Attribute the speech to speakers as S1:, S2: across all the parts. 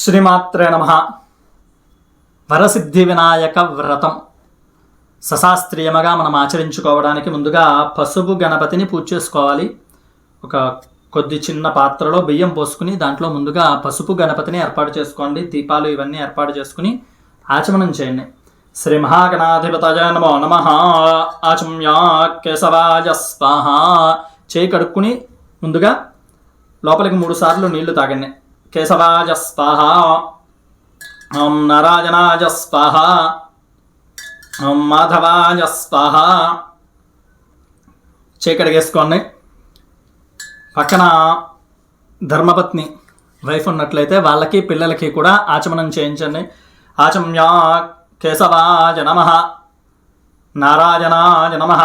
S1: శ్రీమాత్రే నమః. వరసిద్ధి వినాయక వ్రతం సశాస్త్రీయముగా మనం ఆచరించుకోవడానికి ముందుగా పసుపు గణపతిని పూజ చేసుకోవాలి. ఒక కొద్ది చిన్న పాత్రలో బియ్యం పోసుకుని దాంట్లో ముందుగా పసుపు గణపతిని ఏర్పాటు చేసుకోండి. దీపాలు ఇవన్నీ ఏర్పాటు చేసుకుని ఆచమనం చేయండి. శ్రీ మహాగణాధిపతయ నమో నమః. ఆచమ్య కేశవాయ స్వాహ. చేయి కడుక్కుని ముందుగా లోపలికి 3 సార్లు నీళ్లు తాగండి. కేశవాయ స్వాహ. ఓం నారాయణాయ స్వాహ. ఓం మాధవాయ స్వాహ. చేయి కడిగేసుకోండి. పక్కన ధర్మపత్ని వైఫ్ ఉన్నట్లయితే వాళ్ళకి పిల్లలకి కూడా ఆచమనం చేయించండి. ఆచమ్య కేశవాయ నమః. నారాయణాయ నమః.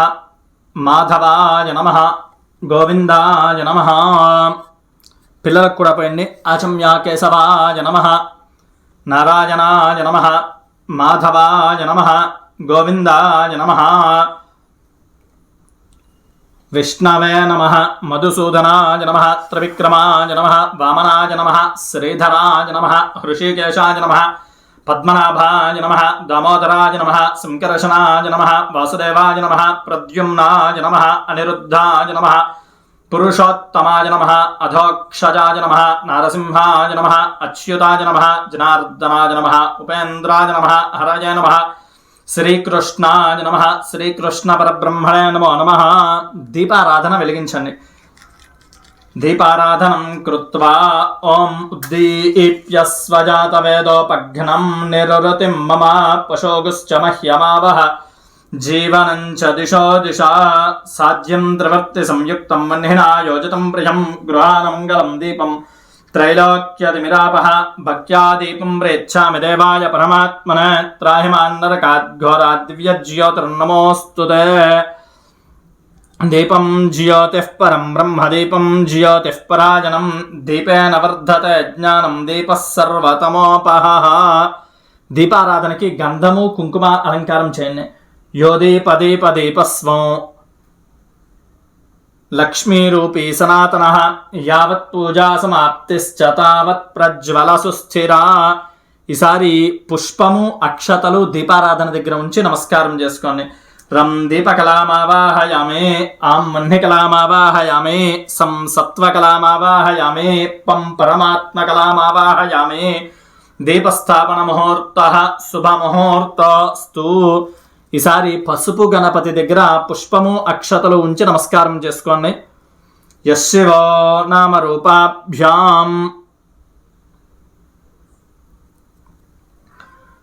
S1: మాధవాయ నమః. గోవిందాయ నమః. పిల్లలకు కూడా పోయండి. ఆచమ్య కేశవాయ నమః. నారాయణాయ నమః. మాధవాయ నమః. గోవిందాయ నమః. విష్ణవే నమః. మధుసూదనాయ నమః. త్రివిక్రమాయ నమః. వామనాయ నమః. శ్రీధరాయ నమః. హృషికేశాయ నమః. పద్మనాభాయ నమః. దామోదరాయ నమః. శంకరశనాయ నమః. వాసుదేవాయ నమః. ప్రద్యుమ్నాయ నమః. అనిరుద్ధాయ నమః. పురుషోత్తమాయ నమః. అధోక్షజాయ నమః. నారసింహాయ నమః. అచ్యుతాయ నమః. జనార్దనాయ నమః. ఉపేంద్రాయ నమః. హరయ నమః. శ్రీకృష్ణాయ నమః. శ్రీకృష్ణ పరబ్రహ్మణే నమో నమః. దీపారాధన వెలిగించండి. దీపారాధనం కృత్వా ఓం ఉద్దీప్య స్వజాతవేదోపఘ్నం నిరుతిం మమ పశోగుశ్చ మహ్యమావహ. జీవనం చ దిశో దిశా సాధ్యం త్రివర్తి సంయుక్తం వహ్నినా యోజితం ప్రియం గృహానంగళం దీపం త్రైలోక్యతిమిరాపః. భక్త్యా దీపం ప్రేచ్ఛామి దేవాయ పరమాత్మనే. త్రాహిమాన్నరకాద్ఘోరాద్వ్యజ్యోతిర్నమోऽस्तुते. దీపం జ్యోతిః పరం బ్రహ్మ. దీపం జ్యోతిః పరాయణం. దీపేన వర్ధతే జ్ఞానం. దీపః సర్వతమోపహః. దీపారాధనకి గంధము కుంకుమ అలంకారం చేయండి. యో దీపదీపదీపస్వం లక్ష్మీరూపీ సనాతనః. యావత్ పూజా సమాప్తిశ్చ తావత్ ప్రజ్వల సుస్థిరా. ఈసారి పుష్పము అక్షతలు దీపారాధన దగ్గర ఉంచి నమస్కారం చేసుకోండి. రం దీపకలామావాహయామే. ఆం వహ్నికలామావాహయామే. సం సత్వకలామావాహయామే. పం పరమాత్మకలామావాహయామే. దీపస్థాపన ముహూర్తః శుభముహూర్తోస్తు. ఈసారి పసుపు గణపతి దగ్గర పుష్పము అక్షతలు ఉంచి నమస్కారం చేసుకోండి. యశివో నామరూపాభ్యాం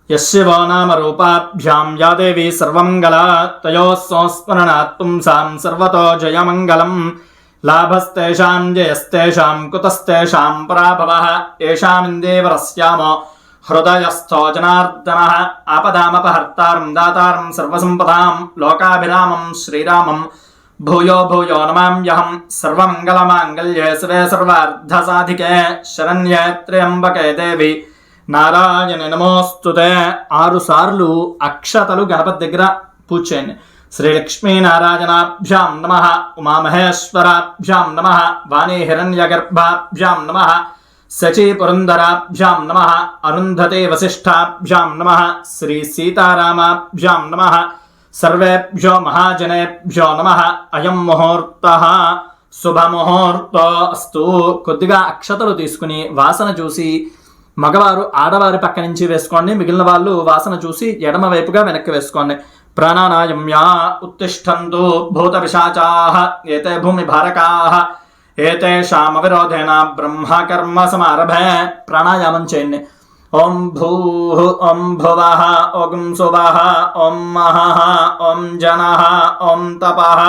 S1: యశివో నామరూపాభ్యాం యా దేవీ సర్వమంగళా తయోః సంస్మరణాత్ పుంసాం సర్వతో జయమంగళం. లాభస్తేషాం జయస్తేషాం కుతస్తేషాం పరాభవః. ఏషామిందేవరస్యామో హృదయస్థో జనార్దనః. ఆపదామపహర్తారం దాతారం సర్వసంపదాం లోకాభిరామం శ్రీరామం భూయో భూయో నమామ్యహం. సర్వమంగళమాంగళ్యే శివే సర్వార్థసాధికే శరణ్యే త్ర్యంబకే దేవి నారాయణ నమోస్తుతే. 6 సార్లు అక్షతలు గణపతి దగ్గర పూజ చేయండి. శ్రీలక్ష్మీనారాయణాభ్యాం నమః. ఉమామహేశ్వరాభ్యాం నమః. వాణీ హిరణ్యగర్భాభ్యాం నమః. శచీ పురంధరాభ్యాం నమః. అరుంధతే వసిష్ఠాభ్యాం నమః. శ్రీ సీతారామాభ్యాం నమః. సర్వేభ్యో మహాజనేభ్యో నమః. అయం ముహూర్తః శుభముహూర్తోస్తు. కొద్దిగా అక్షతలు తీసుకుని వాసన చూసి మగవారు ఆడవారి పక్క నుంచి వేసుకోండి. మిగిలిన వాళ్ళు వాసన చూసి ఎడమ వైపుగా వెనక్కి వేసుకోండి. ప్రాణానాయమ్యా ఉత్తిష్టంతు భూత పిశాచాః ఏతే భూమి భారకాః ఏతేషాం అవిరోధేన బ్రహ్మకర్మ సమారభే. ప్రాణాయామం చేయండి. ఓం భూః ఓం భువః ఓం సువః ఓం మహః ఓం జనః ఓం తపః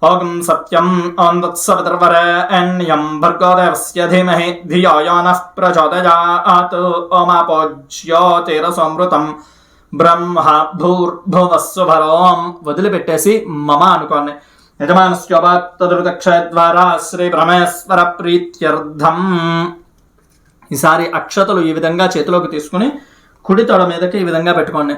S1: ఓం సత్యం ఓం తత్సవితుర్వరేణ్యం భర్గో దేవస్య ధీమహి ధియో యో నః ప్రచోదయాత్. ఓమాపో జ్యోతిరసమృతం బ్రహ్మ భూర్భువస్సుభరోం. వదిలిపెట్టేసి మమ అనుకోండి. యజమానస్యోపాత్తదురుదక్షయ ద్వారా శ్రీ పరమేశ్వర ప్రీత్యర్థం. ఈసారి అక్షతలు ఈ విధంగా చేతిలోకి తీసుకుని కుడి తొడ మీదకి ఈ విధంగా పెట్టుకోండి.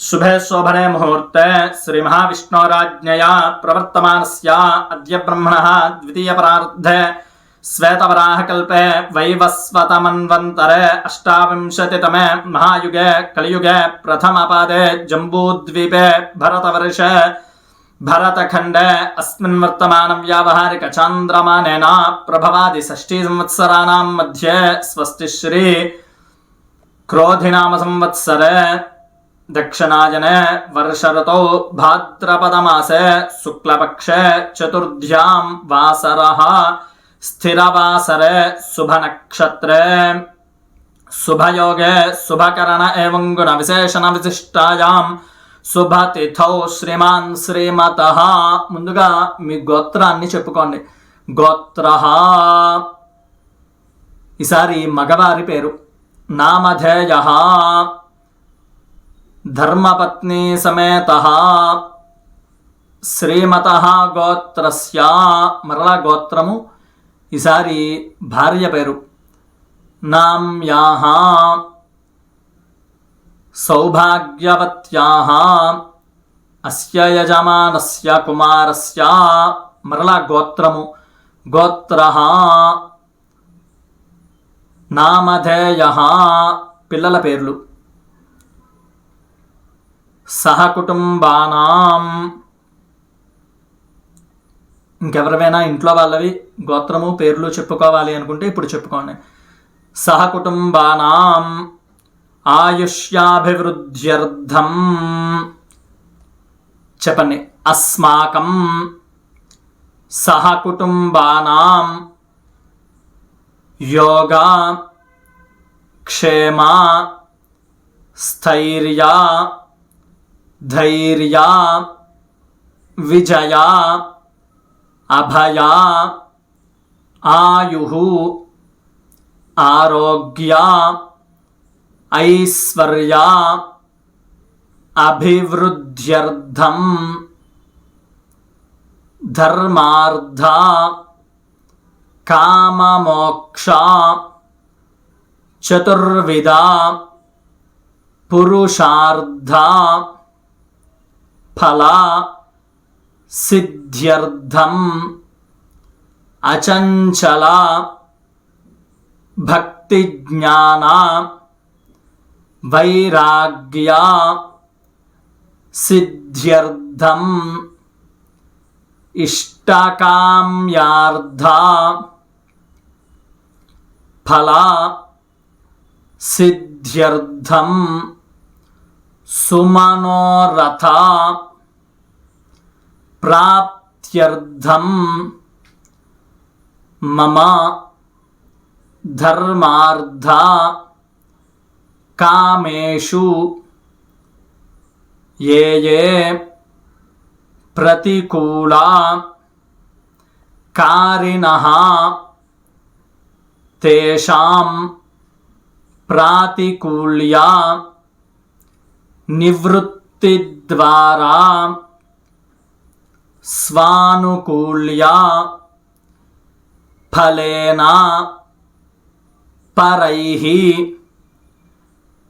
S1: శుభే శోభనే ముహూర్తే శ్రీ మహావిష్ణోరాజ్ఞయా ప్రవర్తమానస్య అద్య బ్రహ్మణః ద్వితీయ పరార్ధే श्वेतवराहकल्पे वैवस्वतमन्वन्तरे अष्टाविंशतितमे महायुगे कलियुगे प्रथमपादे जम्बूद्वीपे भरतवर्षे भरतखण्डे अस्मिन् वर्तमानं व्यावहारिक चान्द्रमानेन प्रभवादि 6 संवत्सराणां मध्ये स्वस्तिश्री क्रोधिनाम संवत्सरे दक्षिणायने वर्षऋतौ भाद्रपदमासे शुक्लपक्षे चतुर्थ्यां वासरः स्थिरवासरे शुभनक्षत्रे शुभयोगे शुभकरण एवं गुणविशेषण विशिष्टायां శుభతిథౌ శ్రీమాన్ శ్రీమతః. ముందుగా మీ గోత్రాన్ని చెప్పుకోండి. గోత్రః ఈసారి మగవారి పేరు. నామధేయః ధర్మపత్ని సమేతః శ్రీమతః గోత్రస్య. మరలా గోత్రము. ఈసారి భార్య పేరు. నామ్యాః సౌభాగ్యవత్యాః అస్య యజమానస్య కుమారస్య. మరలా గోత్రము. గోత్రః నామధేయః పిల్లల పేర్లు. సహకుటుంబానాం ఇంకెవరివైనా ఇంట్లో వాళ్ళవి గోత్రము పేర్లు చెప్పుకోవాలి అనుకుంటే ఇప్పుడు చెప్పుకోండి. సహకుటుంబానాం ఆయుష్యాభివృద్ధ్యర్థం చెప్పండి. అస్మాకం సహకుటుంబానాం యోగా క్షేమ స్థైర్య ధైర్య విజయ అభయ ఆయుః ఆరోగ్య ఐశ్వర్య అభివృద్ధ్యర్థం ధర్మార్థ కామమోక్ష చతుర్విధ పురుషార్థ ఫల సిద్ధ్యర్థం అచంచల భక్తి జ్ఞాన వైరాగ్య సిద్ధ్యర్థం ఇష్టకామ్యార్థ ఫల సిద్ధ్యర్థం సుమనోరథ ప్రాప్త్యర్థం మమ ధర్మార్థ కామేషు ఏ ఏ ప్రతికూలా కారిణః తేషాం ప్రాతికూల్య నివృత్తి ద్వారా స్వానుకూల్య ఫలేన పరైః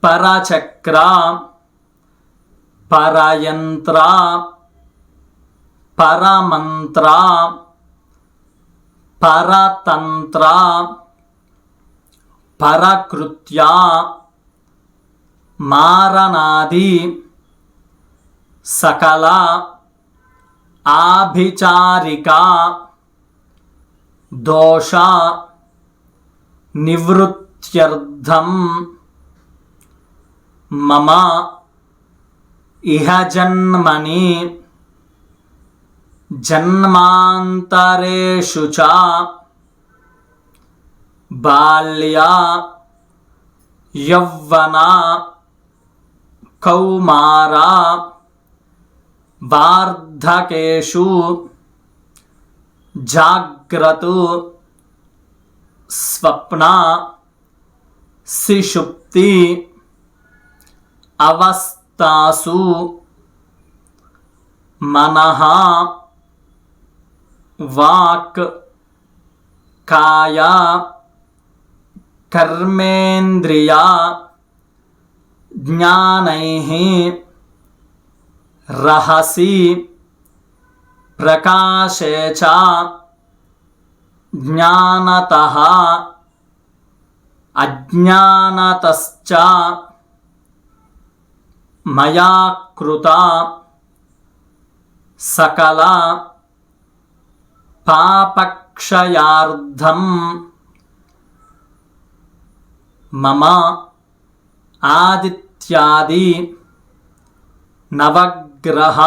S1: పరచక్ర పరయంత్ర పరమంత్ర పరతంత్ర పరకృత్య మారణాది సకల ఆభిచారిక దోష నివృత్త్యర్థం మమ ఇహ జన్మని జన్మాంతరేషు చ బాల్య యౌవన కౌమార వార్ధకేషు జాగ్రత్తు స్వప్న సుషుప్తి అవస్థాసు మనః వాక్ కాయ కర్మేంద్రియ జ్ఞానైః రహసి ప్రకాశే చ జ్ఞానతః అజ్ఞానతశ్చ మయా కృత సకల పాపక్షయార్థం మమ ఆదిత్యాది నవగ్రహ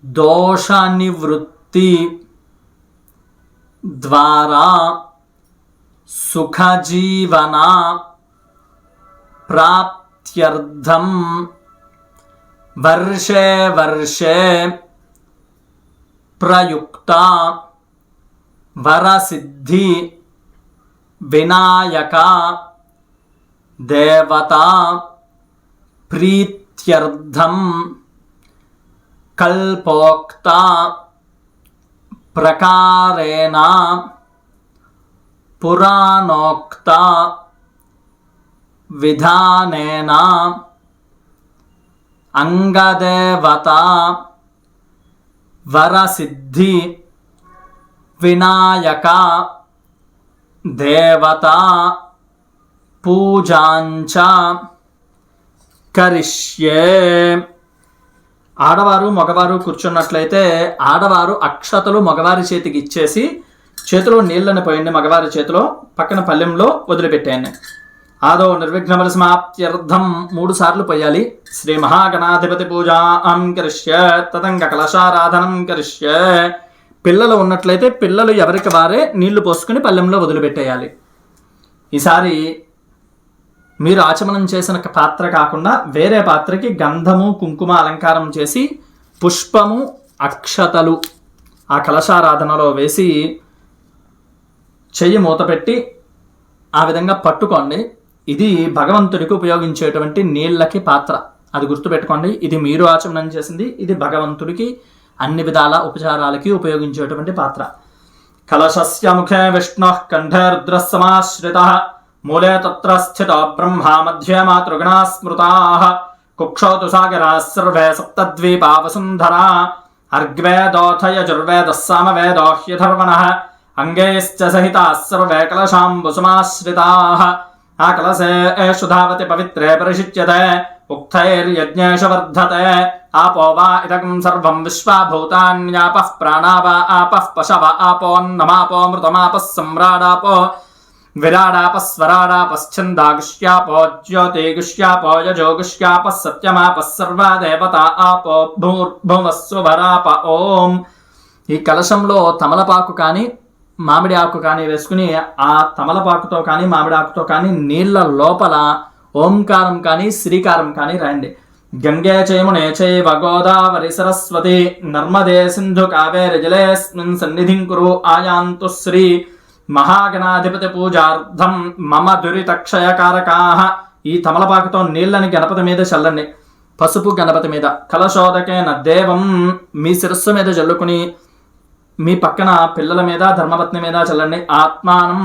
S1: దోషనివృత్తి ద్వారా సుఖజీవన ప్రాప్త్యర్థం వర్షే వర్షే ప్రయుక్త వరసిద్ధి వినాయక దేవతా ప్రీత్యర్థం కల్పోక్త ప్రకారేణ పురాణోక్త విధానేన అంగదేవత వరసిద్ధి వినాయక దేవతా పూజాంచ కరిష్యే. ఆడవారు మగవారు కూర్చున్నట్లయితే ఆడవారు అక్షతలు మగవారి చేతికి ఇచ్చేసి చేతిలో నీళ్ళని పోయండి, మగవారి చేతిలో పక్కన పల్లెంలో వదిలిపెట్టేయండి. ఆదో నిర్విఘ్నబల సమాప్త్యర్థం 3 సార్లు పోయాలి. శ్రీ మహాగణాధిపతి పూజాం కరిష్యే తదంగ కలశారాధనం కరిష్యే. పిల్లలు ఉన్నట్లయితే పిల్లలు ఎవరికి వారే నీళ్లు పోసుకుని పల్లెంలో వదిలిపెట్టేయాలి. ఈసారి మీరు ఆచమనం చేసిన పాత్ర కాకుండా వేరే పాత్రకి గంధము కుంకుమ అలంకారం చేసి పుష్పము అక్షతలు ఆ కలశారాధనలో వేసి చెయ్యి మూత పెట్టి ఆ విధంగా పట్టుకోండి. ఇది భగవంతుడికి ఉపయోగించేటువంటి నీళ్ళకి పాత్ర, అది గుర్తుపెట్టుకోండి. ఇది మీరు ఆచమనం చేసింది, ఇది భగవంతుడికి అన్ని విధాల ఉపచారాలకి ఉపయోగించేటువంటి పాత్ర. కలశస్య ముఖే విష్ణుః కంఠే రుద్రః సమాశ్రితః మూలే తత్ర స్థితో బ్రహ్మా మధ్యే మాతృగణా స్మృతాః కుక్షౌ తు సాగరాः సర్వే సప్తద్వీపా వసుంధరా అర్గ్వేదోऽథ యజుర్వేదः సామవేదో హ్యథర్వణः అంగైశ్చ సహితాः సర్వే కలశాంబుసమాశ్రితాः ఆ కలశే ఏషు ధావతి పవిత్రే పరిషిచ్యతే ఉక్తైర్యజ్ఞేషు వర్ధతే ఆపో వా ఇదకం సర్వం విశ్వాభూతాన్యాపః ప్రాణా వా ఆపః పశవ ఆపోన్నమాపో మృతమాపః సమ్రాడాపో విరాడాపస్వరాడాపశ్చందాగుష్యాపో జ్యోతిగుష్యాపో యజోగుష్యాపः సత్యమాపः సర్వా దేవతా ఆపో భూర్భువస్సువరాప. ఓం. ఈ కలశంలో తమలపాకు కానీ మామిడి ఆకు కానీ వేసుకుని ఆ తమలపాకుతో కానీ మామిడి ఆకుతో కానీ నీళ్ళ లోపల ఓంకారం కానీ శ్రీకారం కానీ రాయండి. గంగే చయమునే చైవ గోదావరి సరస్వతి నర్మదే సింధు కావేరి జలేస్మిన్ సన్నిధిం కురు ఆయాంతు శ్రీ మహాగణాధిపతి పూజార్థం మమ దురితక్షయకారకాః. ఈ తమలపాకుతో నీళ్ళని గణపతి మీద చల్లండి. పసుపు గణపతి మీద కలశోదకేన దేవం మీ శిరస్సు మీద చల్లుకుని మీ పక్కన పిల్లల మీద ధర్మపత్ని మీద చల్లండి. ఆత్మానం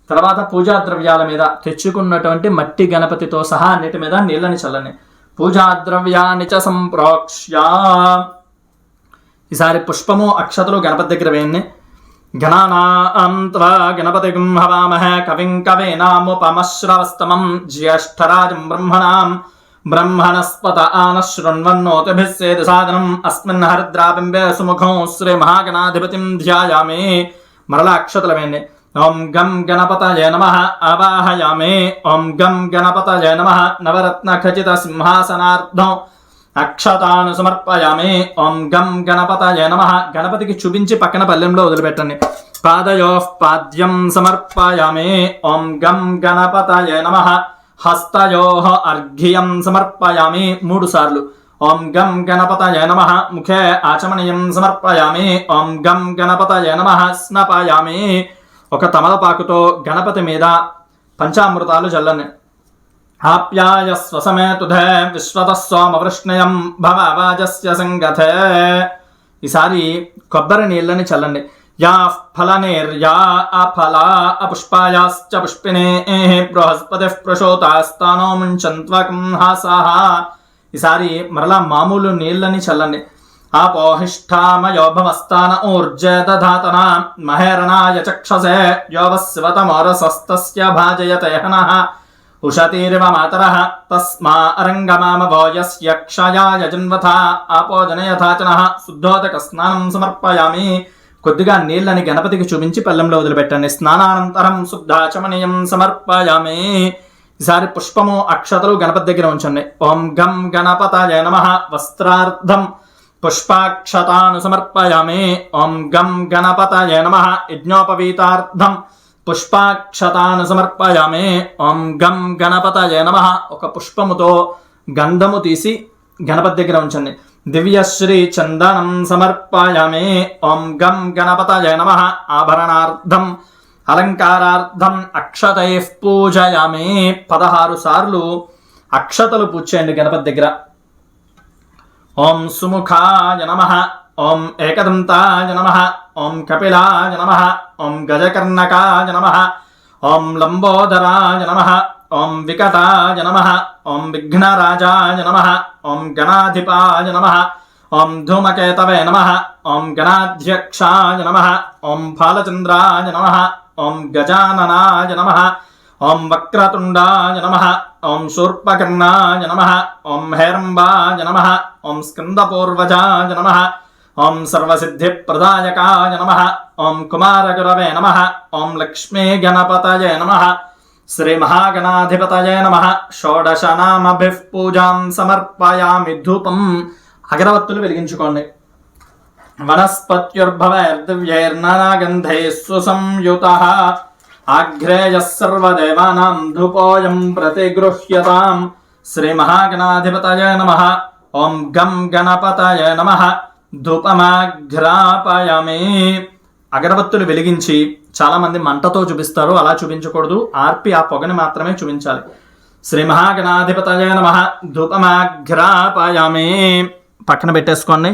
S1: తర్వాత పూజా ద్రవ్యాల మీద తెచ్చుకున్నటువంటి మట్టి గణపతితో సహా అన్నిటి మీద నీళ్ళని చల్లండి. పూజా ద్రవ్యాన్ని చ సంప్రోక్ష్య. ఈసారి పుష్పము అక్షతలు గణపతి దగ్గర వేయండి. గణానాం త్వా గణపతిం హవామహే కవిం కవీనాముపమశ్రవస్తమం జ్యేష్ఠరాజం బ్రహ్మణాం బ్రహ్మణస్పత ఆనశృణ్వన్నోతిభిः సేదు సాదనం అస్మిన్ హరిద్రాబింబే సుముఖం శ్రీ మహాగణాధిపతిం ధ్యాయామి. మరలా అక్షతలు వేయండి. ఓం గం గణపతయే నమః ఆవాహయామి. ఓం గం గణపతయే నమః నవరత్న ఖచిత సింహాసనార్థం అక్షతాను సమర్పయామి. ఓం గం గణపతయే నమః గణపతికి చూపించి పక్కన పల్లెంలో వదిలిపెట్టండి. పాదయోః పాద్యం సమర్పయామి. ఓం గం గణపతయే నమః హస్తయోః అర్ఘ్యం సమర్పయామి 3 సార్లు. ఓం గం గణపతయే నమః ముఖే ఆచమనీయం సమర్పయామి. ఓం గం గణపతయే నమః స్నపయామి. ఒక తమలపాకుతో గణపతి మీద పంచామృతాలు చల్లండి. ఆప్యాయ స్వసమేతుధే విశ్వతః సోమవృష్ణయం భవవాజస్య సంగతే. ఈసారి కొబ్బరి నీళ్ళని చల్లండి. యా ఫలనేర్యా అఫలా అపుష్పాయాశ్చ పుష్పినే బృహస్పతిః ప్రసోతాస్తానో ముంచంత్వకం హాసాః. ఈసారి మరలా మామూలు నీళ్ళని చల్లండి. ఆపోహిష్ఠామయో భవస్థాన ఊర్జే దధాతన మహేరణాయ చక్షసే యోవస్వతమోరసస్తస్య భాజయతే హనః ఉషతీరివ మాతరః తస్మా అరంగమామవో యస్య క్షయాయ జన్వథా ఆపో జనయథాచనః శుద్ధోదక స్నానం సమర్పయామి. కొద్దిగా నీళ్ళని గణపతికి చూపించి పళ్ళెంలో వదిలిపెట్టండి. స్నానానంతరం శుద్ధాచమనీయం సమర్పయామి. ఈసారి పుష్పము అక్షతలు గణపతి దగ్గర ఉంచండి. ఓం గం గణపతయ నమః వస్త్రార్థం పుష్పాక్షతాను సమర్పయామి. ఓం గం గణపతయ నమః యజ్ఞోపవీతార్థం పుష్పాక్షతాను సమర్పయామి. ఓం గం గణపతయ నమః ఒక పుష్పముతో గంధము తీసి గణపతి దగ్గర ఉంచండి. దివ్యశ్రీ చందనం సమర్పయామి. ఓం గం గణపతయ నమః ఆభరణార్థం అలంకారార్థం అక్షతైః పూజయామి. 16 సార్లు అక్షతలు పూజ చేయండి గణపతి దగ్గర. ఓం సుముఖాయ నమః. ఓం ఏకదంతాయ నమః. ఓం కపిలాయ నమః. ఓం గజకర్ణకాయ నమః. ఓం లంబోదరాయ నమః. ఓం వికటాయ నమః. ఓం విఘ్నరాజాయ నమః. ఓం గణాధిపాయ నమః. ఓం ధూమకేతవే నమః. ఓం గణాధ్యక్షాయ నమః. ఓం ఫాలచంద్రాయ నమః. ఓం గజాననాయ నమః. ఓం వక్రతుండాయ నమః. ఓం శూర్పకర్ణాయ నమః. ఓం హేరంబాయ నమః. ఓం స్కందపూర్వజాయ నమః. ఓం సర్వసిద్ధిప్రదాయకాయ నమః. ఓం కుమారగురవే నమః. ఓం లక్ష్మీ గణపతయే నమః. శ్రీ మహాగణాధిపతయే నమః. షోడశనామభిః పూజాం సమర్పయామి. ధూపం అగరవత్తులు వెలిగించుకోండి. వనస్పత్యుర్భవైర్దివ్యైర్నానాగంధైః సుసంయుతః ఆఘ్రేయః సర్వదేవానాం ధూపోऽయం ప్రతిగృహ్యతాం. శ్రీ మహాగణాధిపతయే నమః. ఓం గం గణపతయే నమః. ధూపమాఘ్రాపయామి. అగరబత్తులు వెలిగించి చాలా మంది మంటతో చూపిస్తారు, అలా చూపించకూడదు. ఆర్పి ఆ పొగని మాత్రమే చూపించాలి. శ్రీ మహాగణాధిపతయే నమః. ధూపమాఘ్రాపయామి. పక్కన పెట్టేసుకోండి.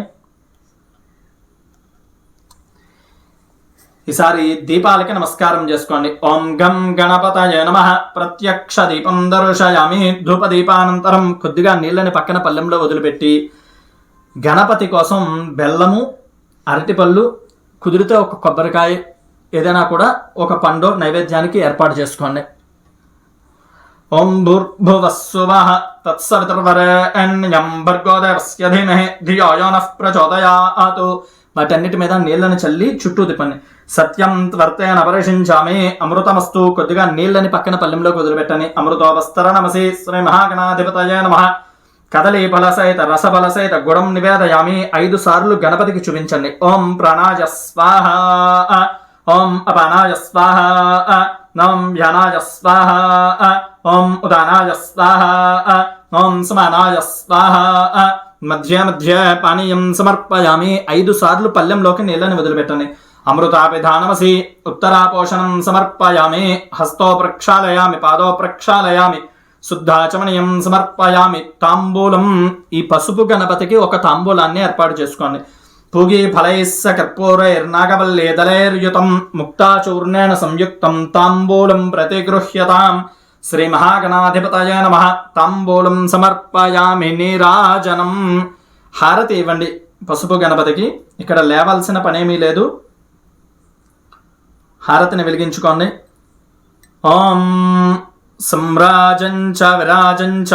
S1: ఈసారి దీపాలకి నమస్కారం చేసుకోండి. ఓం గం గణపతయే నమః. ప్రత్యక్ష దీపం దర్శయామి. ధూపదీపానంతరం కొద్దిగా నీళ్ళని పక్కన పళ్ళెంలో వదిలిపెట్టి గణపతి కోసం బెల్లము, అరటిపళ్ళు, కుదిరితే ఒక కొబ్బరికాయ, ఏదైనా కూడా ఒక పండు నైవేద్యానికి ఏర్పాటు చేసుకోండి. ఓం భూర్భువస్సువః తత్సవితుర్వరేణ్యం భర్గో దేవస్య ధీమహి ధియో యో నః ప్రచోదయాత్. వాటన్నిటి మీద నీళ్ళని చల్లి చుట్టూ తిప్పండి. సత్యం త్వర్తేన పరిషించామి. అమృతమస్తు. కొద్దిగా నీళ్ళని పక్కన పళ్ళెంలోకి వదిలిపెట్టండి. అమృతోపస్తర నమసి. శ్రీ మహాగణాధిపతయే నమః. కదలీ ఫలసహిత రసఫలసహిత గుడం నివేదయామి. 5 సార్లు గణపతికి చూపించండి. ఓం ప్రాణాయ స్వాహ. ఓం అపానాయ స్వాహ. ఓం వ్యానాయ స్వాహ. ఓం ఉదానాయ స్వాహ. ఓం సమానాయ స్వాహ. మధ్య మధ్య పానీయం సమర్పయామి. 5 సార్లు పళ్ళెంలోకి నీళ్ళని వదిలిపెట్టండి. అమృతాపిధానమసి. ఉత్తరాపోషణం సమర్పయామి. హస్తో ప్రక్షాళయామి. పాదో ప్రక్షాళయామి. శుద్ధాచమనీయం సమర్పయామి. తాంబూలం. ఈ పసుపు గణపతికి ఒక తాంబూలాన్ని ఏర్పాటు చేసుకోండి. పూగి ఫలైస్స కర్పూరైర్నాగవల్లేదలైర్యుతం ముక్తాచూర్ణేన సంయుక్తం తాంబూలం ప్రతిగృహ్యతాం. శ్రీ మహాగణాధిపతయే నమః. తాంబూలం సమర్పయామి. నీరాజనం. హారతి ఇవ్వండి పసుపు గణపతికి. ఇక్కడ లేవాల్సిన పనేమీ లేదు. హారతిని వెలిగించుకోండి. ఓం సమ్రాజంచ విరాజంచ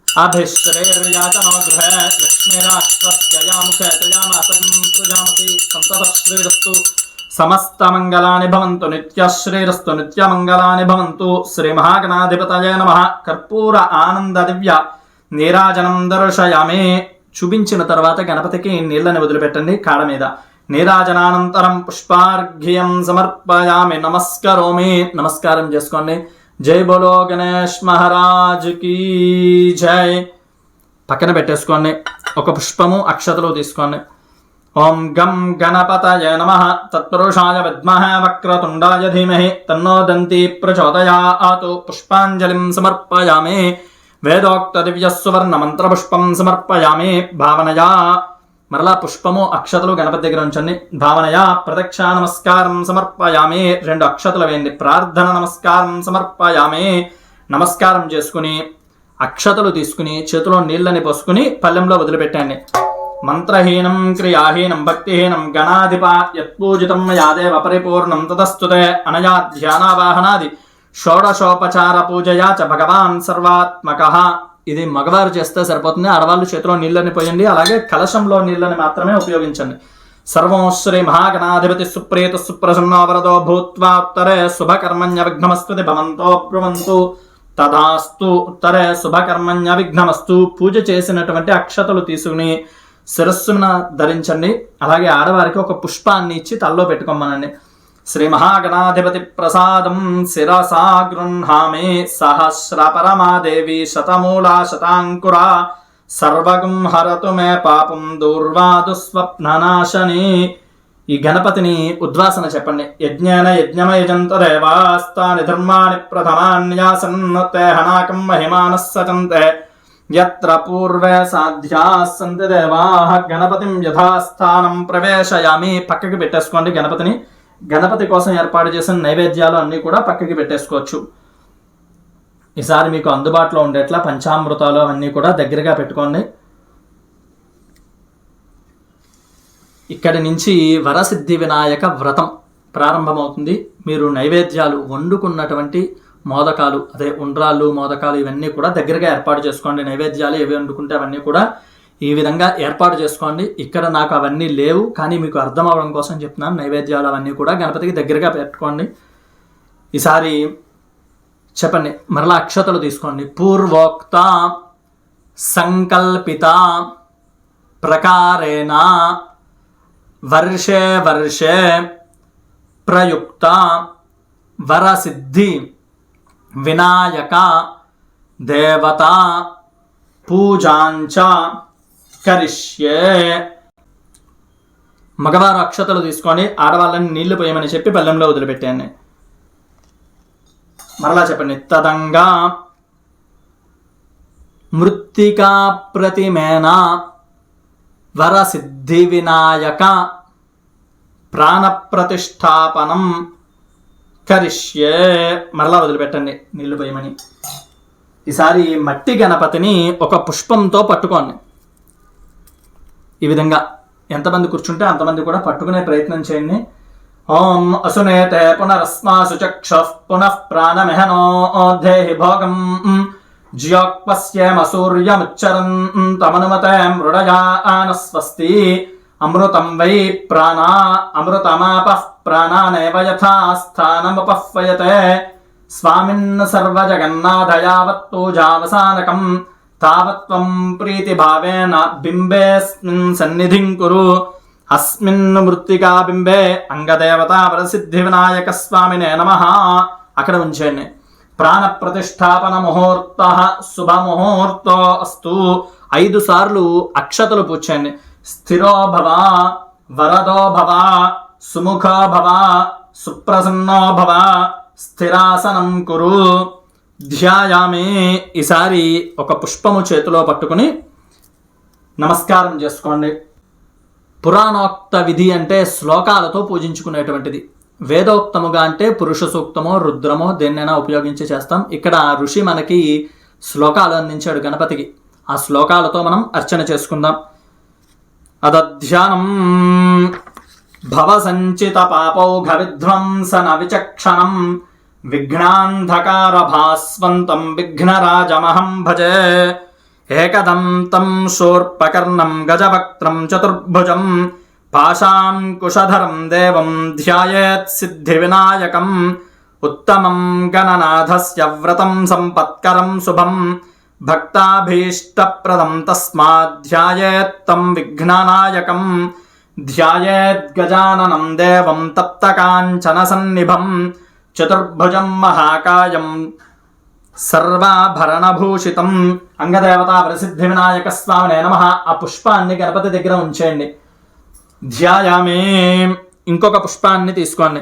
S1: అభిశ్రేర్యాచనో గృహే లక్ష్మీరాష్ట్రస్యయాముఖే త్రయామాసం సృజామసి సంతతః శ్రీరస్తు. సమస్తమంగళాని భవంతు. నిత్యశ్రీరస్తు. నిత్యమంగళాని భవంతు. శ్రీ మహాగణాధిపతయే నమః. కర్పూర ఆనంద దివ్య నీరాజనం దర్శయామి. చూపించిన తర్వాత గణపతికి నీళ్ళని వదిలిపెట్టండి కాడ మీద. నీరాజనానంతరం పుష్పార్ఘ్యం సమర్పయామి. నమస్కరోమి. నమస్కారం చేసుకోండి. జై బోలో గణేష్ మహారాజ్ కీ జై. పక్కన పెట్టేసుకోండి. ఒక పుష్పము అక్షతలు తీసుకోండి. ఓం గం గణపతయే నమః. తత్పురుషాయ విద్మహే వక్రతుండాయ ధీమహి తన్నో దంతి ప్రచోదయాత్. పుష్పాంజలిం సమర్పయామి. వేదోక్త దివ్య సువర్ణ మంత్రపుష్పం సమర్పయామి. భావనయా. మరలా పుష్పము అక్షతలు గణపతి దగ్గర ఉంచండి. భావనయా ప్రదక్షిణ నమస్కారం సమర్పయామి. 2 అక్షతలు వేయండి. ప్రార్థన నమస్కారం సమర్పయామి. నమస్కారం చేసుకుని అక్షతలు తీసుకుని చేతిలో నీళ్ళని పోసుకుని పళ్ళెంలో వదిలిపెట్టండి. మంత్రహీనం క్రియాహీనం భక్తిహీనం గణాధిప యత్పూజితం మయాదేవ పరిపూర్ణం తదస్తుతే అనయా ధ్యానావాహనాది షోడశోపచార పూజయా చ భగవాన్ సర్వాత్మకః. ఇది మగవారు చేస్తే సరిపోతుంది. ఆడవాళ్ళు చేతిలో నీళ్ళని పోయండి, అలాగే కలశంలో నీళ్ళని మాత్రమే ఉపయోగించండి. సర్వం శ్రీ మహాగణాధిపతి సుప్రీత సుప్రసన్నో వరదో భూత్వా ఉత్తరే శుభకర్మణ్య విఘ్నమస్తు భవంతో బ్రువంతు తదాస్తు. ఉత్తరే శుభకర్మణ్య విఘ్నమస్తు. పూజ చేసినటువంటి అక్షతలు తీసుకుని శిరస్సున ధరించండి. అలాగే ఆడవారికి ఒక పుష్పాన్ని ఇచ్చి తల్లో పెట్టుకోమనండి. శ్రీ మహాగణాధిపతి ప్రసాదం శిరసా గృహామి సహస్రపరమాదేవి శతమూలా శతాంకురా సర్వగం హరతు మే పాపం దూర్వాదు స్వప్ననాశని. ఈ గణపతిని ఉద్వాసన చెప్పండి. యజ్ఞేన యజ్ఞమయజంత దేవాస్తాని ధర్మాని ప్రథమాన్యాసన్నుతే హనాకం మహిమానః సచంతే యత్ర పూర్వే సాధ్యాః సంతి దేవాః గణపతిం యథాస్థానం ప్రవేశయామి. పక్కకి పెట్టేసుకోండి గణపతిని. గణపతి కోసం ఏర్పాటు చేసిన నైవేద్యాలు అన్నీ కూడా పక్కకి పెట్టేసుకోవచ్చు. ఈసారి మీకు అందుబాటులో ఉండేట్లా పంచామృతాలు అవన్నీ కూడా దగ్గరగా పెట్టుకోండి. ఇక్కడి నుంచి వరసిద్ధి వినాయక వ్రతం ప్రారంభమవుతుంది. మీరు నైవేద్యాలు వండుకున్నటువంటి మోదకాలు, అదే ఉండ్రాళ్ళు మోదకాలు ఇవన్నీ కూడా దగ్గరగా ఏర్పాటు చేసుకోండి. నైవేద్యాలు ఏవి వండుకుంటే అవన్నీ కూడా ఈ విధంగా ఏర్పాటు చేసుకోండి. ఇక్కడ నాకు అవన్నీ లేవు, కానీ మీకు అర్థం అవడం కోసం చెప్తున్నాను. నైవేద్యాలు అవన్నీ కూడా గణపతికి దగ్గరగా పెట్టుకోండి. ఈసారి చెప్పండి, మరలా అక్షతలు తీసుకోండి. పూర్వోక్త సంకల్పిత ప్రకారేణ వర్షే వర్షే ప్రయుక్త వరసిద్ధి వినాయక దేవత పూజాంచ కరిష్యే. మగవారు అక్షతలు తీసుకొని ఆడవాళ్ళని నీళ్లు పోయమని చెప్పి బెల్లంలో వదిలిపెట్టాను. మరలా చెప్పండి. తదంగా మృత్తికా ప్రతిమేన వరసిద్ధి వినాయక ప్రాణప్రతిష్టాపనం కరిష్యే. మరలా వదిలిపెట్టండి నీళ్లు పోయమని. ఈసారి మట్టి గణపతిని ఒక పుష్పంతో పట్టుకోండి. ఈ విధంగా ఎంతమంది కూర్చుంటే అంతమంది కూడా పట్టుకునే ప్రయత్నం చేయండి. ఓం అసునేతే పునరస్మాసు చక్షుః పునః ప్రాణమిహనోధేహి భోగం జ్యోక్పస్యేమ సూర్యముచ్చరంతమనుమతే మృడయాన స్వస్తి. అమృతం వై ప్రాణ అమృతమాపః ప్రాణానేవ యథా స్థానముపహ్వయతే స్వామిన్ సర్వజగన్నాథ యావత్ పూజావసానకం తావత్వం ప్రీతిభావేన బింబేస్మిన్ సన్నిధిం కురు. అస్మిన్ మృత్తికా బింబే అంగదేవతా వరసిద్ధి వినాయక స్వామినే నమః. అక్కడ ఉంచేయండి. ప్రాణ ప్రతిష్టాపన ముహూర్త శుభముహూర్తో అస్తు. 5 సార్లు అక్షతలు పూడ్చేయండి. స్థిరో భవ వరదో భవ సుముఖో భవ సుప్రసన్నో భవ స్థిరాసనం కురు. ధ్యాయామి. ఈసారి ఒక పుష్పము చేతిలో పట్టుకుని నమస్కారం చేసుకోండి. పురాణోక్త విధి అంటే శ్లోకాలతో పూజించుకునేటువంటిది. వేదోక్తముగా అంటే పురుష సూక్తమో రుద్రమో దేన్నైనా ఉపయోగించి చేస్తాం. ఇక్కడ ఋషి మనకి శ్లోకాలు అందించాడు గణపతికి. ఆ శ్లోకాలతో మనం అర్చన చేసుకుందాం. అదధ్యానం భవ సంచిత పాపౌఘ విధ్వంసన విచక్షణం విఘ్నాంధకార భాస్వంతం విఘ్నరాజమహం భజే. ఏకదంతం శూర్పకర్ణం గజవక్త్రం చతుర్భుజం పాశాంకుశధరం దేవం ధ్యాయేత్ సిద్ధి వినాయకం. ఉత్తమం గణనాథస్య వ్రతం సంపత్కరం శుభం భక్తాభీష్టప్రదం తస్మాత్ ధ్యాయేత్ తం విఘ్ననాయకం. ధ్యాయేత్ గజాననం దేవం తప్తకాంచన సన్నిభం చతుర్భుజం మహాకాయం సర్వాభరణభూషితం. అంగదేవత వరసిద్ధి వినాయక స్వామినే నమః. ఆ పుష్పాన్ని గణపతి దగ్గర ఉంచేయండి. ధ్యాయామి. ఇంకొక పుష్పాన్ని తీసుకోండి.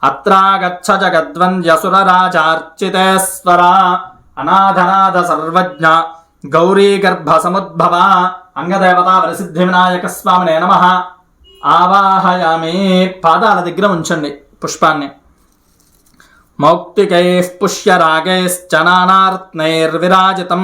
S1: అత్రాగచ్చ జగద్వంద్యసురరాజార్చితేశ్వర అనాథనాథ సర్వజ్ఞ గౌరీ గర్భ సముద్భవ. అంగదేవత వరసిద్ధి వినాయక స్వామినే నమః. ఆవాహయామి. పాదాల దగ్గర ఉంచండి పుష్పాన్ని. మౌక్తికైః పుష్యరాగైశ్చ నానారత్నైర్విరాజితం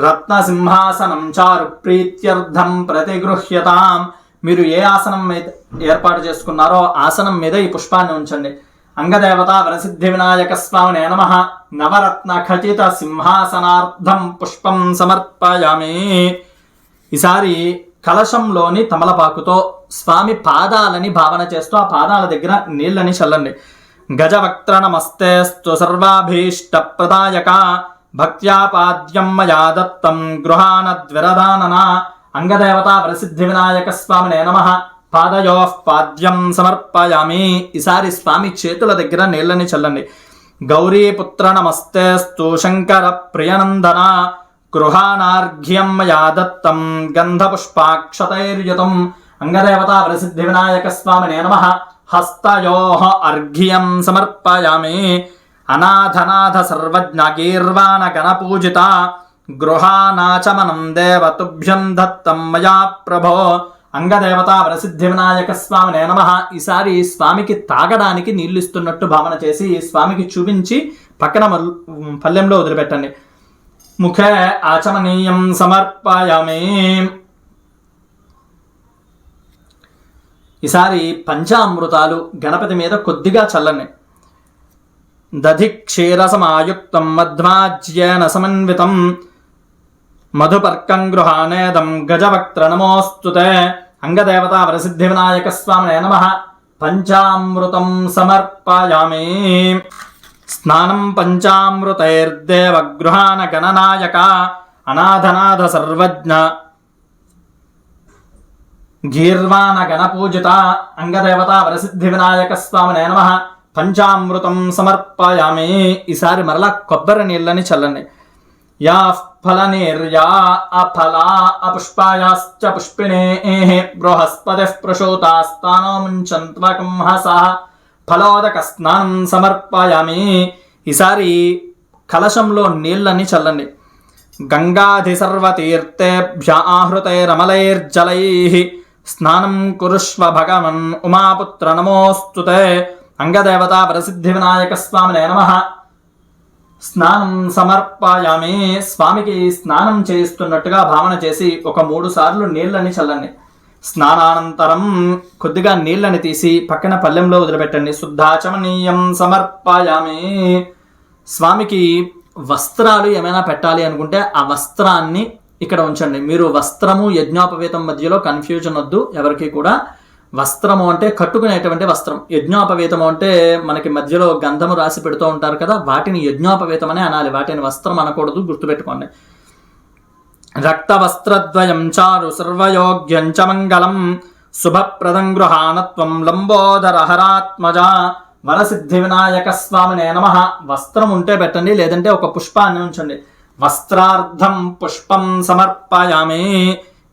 S1: రత్నసింహాసనం చారు ప్రీత్యర్థం ప్రతిగృహ్యతాం. మీరు ఏ ఆసనం మీద ఏర్పాటు చేసుకున్నారో ఆసనం మీద ఈ పుష్పాన్ని ఉంచండి. అంగదేవత వరసిద్ధి వినాయక స్వామినే నమః. నవరత్న ఖచిత సింహాసనార్థం పుష్పం సమర్పయామి. ఈసారి కలశంలోని తమలపాకుతో స్వామి పాదాలని భావన చేస్తూ ఆ పాదాల దగ్గర నీళ్ళని చల్లండి. గజవక్త్ర నమస్తేస్తు సర్వాభీష్ట ప్రదాయక భక్త్యాపాద్యం మయా దత్తం గృహానద్విరదానన. అంగదేవత వరసిద్ధి వినాయక స్వామినే నమః. పాదయోః పాద్యం సమర్పయామి. ఈసారి స్వామి చేతుల దగ్గర నీళ్ళని చల్లండి. గౌరీపుత్ర నమస్తేస్తు శంకర ప్రియనందన గృహానార్ఘ్యం మయా దత్తం గంధపుష్పాక్షతైర్యుతం. అంగదేవత వరసిద్ధి వినాయక స్వామినే నమః. హస్తయోః అర్ఘ్యం సమర్పయామి. అనాథనాథ సర్వజ్ఞ గీర్వాణ గణపూజిత గృహానాచమనం దేవ తుభ్యం దత్తం మయా ప్రభో. అంగదేవత వరసిద్ధి వినాయక స్వామినే నమః. ఈసారి స్వామికి తాగడానికి నీళ్లు ఇస్తున్నట్టు భావన చేసి స్వామికి చూపించి పక్కన పల్లెంలో వదిలిపెట్టండి. ముఖే ఆచమనీయం సమర్పయామి. ఈసారి పంచామృతాలు గణపతి మీద కొద్దిగా చల్లండి. దధి క్షీర సమాయుక్తం మధ్వాజ్యేన సమన్వితం మధుపర్కం గృహానేదం గజవక్త్ర నమోస్తుతే. అంగదేవత వరసిద్ధి వినాయక స్వామినే నమః. పంచామృతం సమర్పయామి. స్నానం పంచామృతైర్దేవ గృహాన గణనాయక అనాథనాథ సర్వజ్ఞ గీర్వాణ గణపూజిత. అంగదేవత వరసిద్ధి వినాయక స్వామినే నమః. పంచామృతం సమర్పయామి. ఈసారి మరలా కొబ్బరి నీళ్ళని చల్లండి. యా ఫలనిర్యా అఫలా అపుష్పాయాశ్చ పుష్పిణేః బృహస్పతిః ప్రసూతాస్తానో ముంచంత్వకం హసః ఫలోదక స్నానం సమర్పయామి. ఈసారి కలశంలో నీళ్ళని చల్లండి. గంగాధి సర్వతీర్థేభ్య ఆహృతైరమలైర్జలైః స్నానం కురుష్వ భగవన్ ఉమాపుత్ర నమోస్తుతే. అంగదేవత వరసిద్ధి వినాయక స్వామినే నమః. స్నానం సమర్పయామి. స్వామికి స్నానం చేయిస్తున్నట్టుగా భావన చేసి ఒక 3 సార్లు నీళ్ళని చల్లండి. స్నానానంతరం కొద్దిగా నీళ్ళని తీసి పక్కన పల్లెంలో వదిలిపెట్టండి. శుద్ధాచమనీయం సమర్పయామి. స్వామికి వస్త్రాలు ఏమైనా పెట్టాలి అనుకుంటే ఆ వస్త్రాన్ని ఇక్కడ ఉంచండి. మీరు వస్త్రము యజ్ఞోపవేతం మధ్యలో కన్ఫ్యూజన్ వద్దు ఎవరికి కూడా. వస్త్రము అంటే కట్టుకునేటువంటి వస్త్రం, యజ్ఞోపవేతము అంటే మనకి మధ్యలో గంధము రాసి పెడుతూ ఉంటారు కదా, వాటిని యజ్ఞోపవేతం అనే అనాలి, వాటిని వస్త్రం అనకూడదు, గుర్తుపెట్టుకోండి. రక్త వస్త్రద్వయం చారు సర్వయోగ్యం చ మంగళం శుభప్రదం గృహానత్వం లంబోదర హరాత్మజ. వరసిద్ధి వినాయక స్వామినే నమః. వస్త్రం ఉంటే పెట్టండి, లేదంటే ఒక పుష్పాన్ని ఉంచండి. వస్త్రార్థం పుష్పం సమర్పయామి.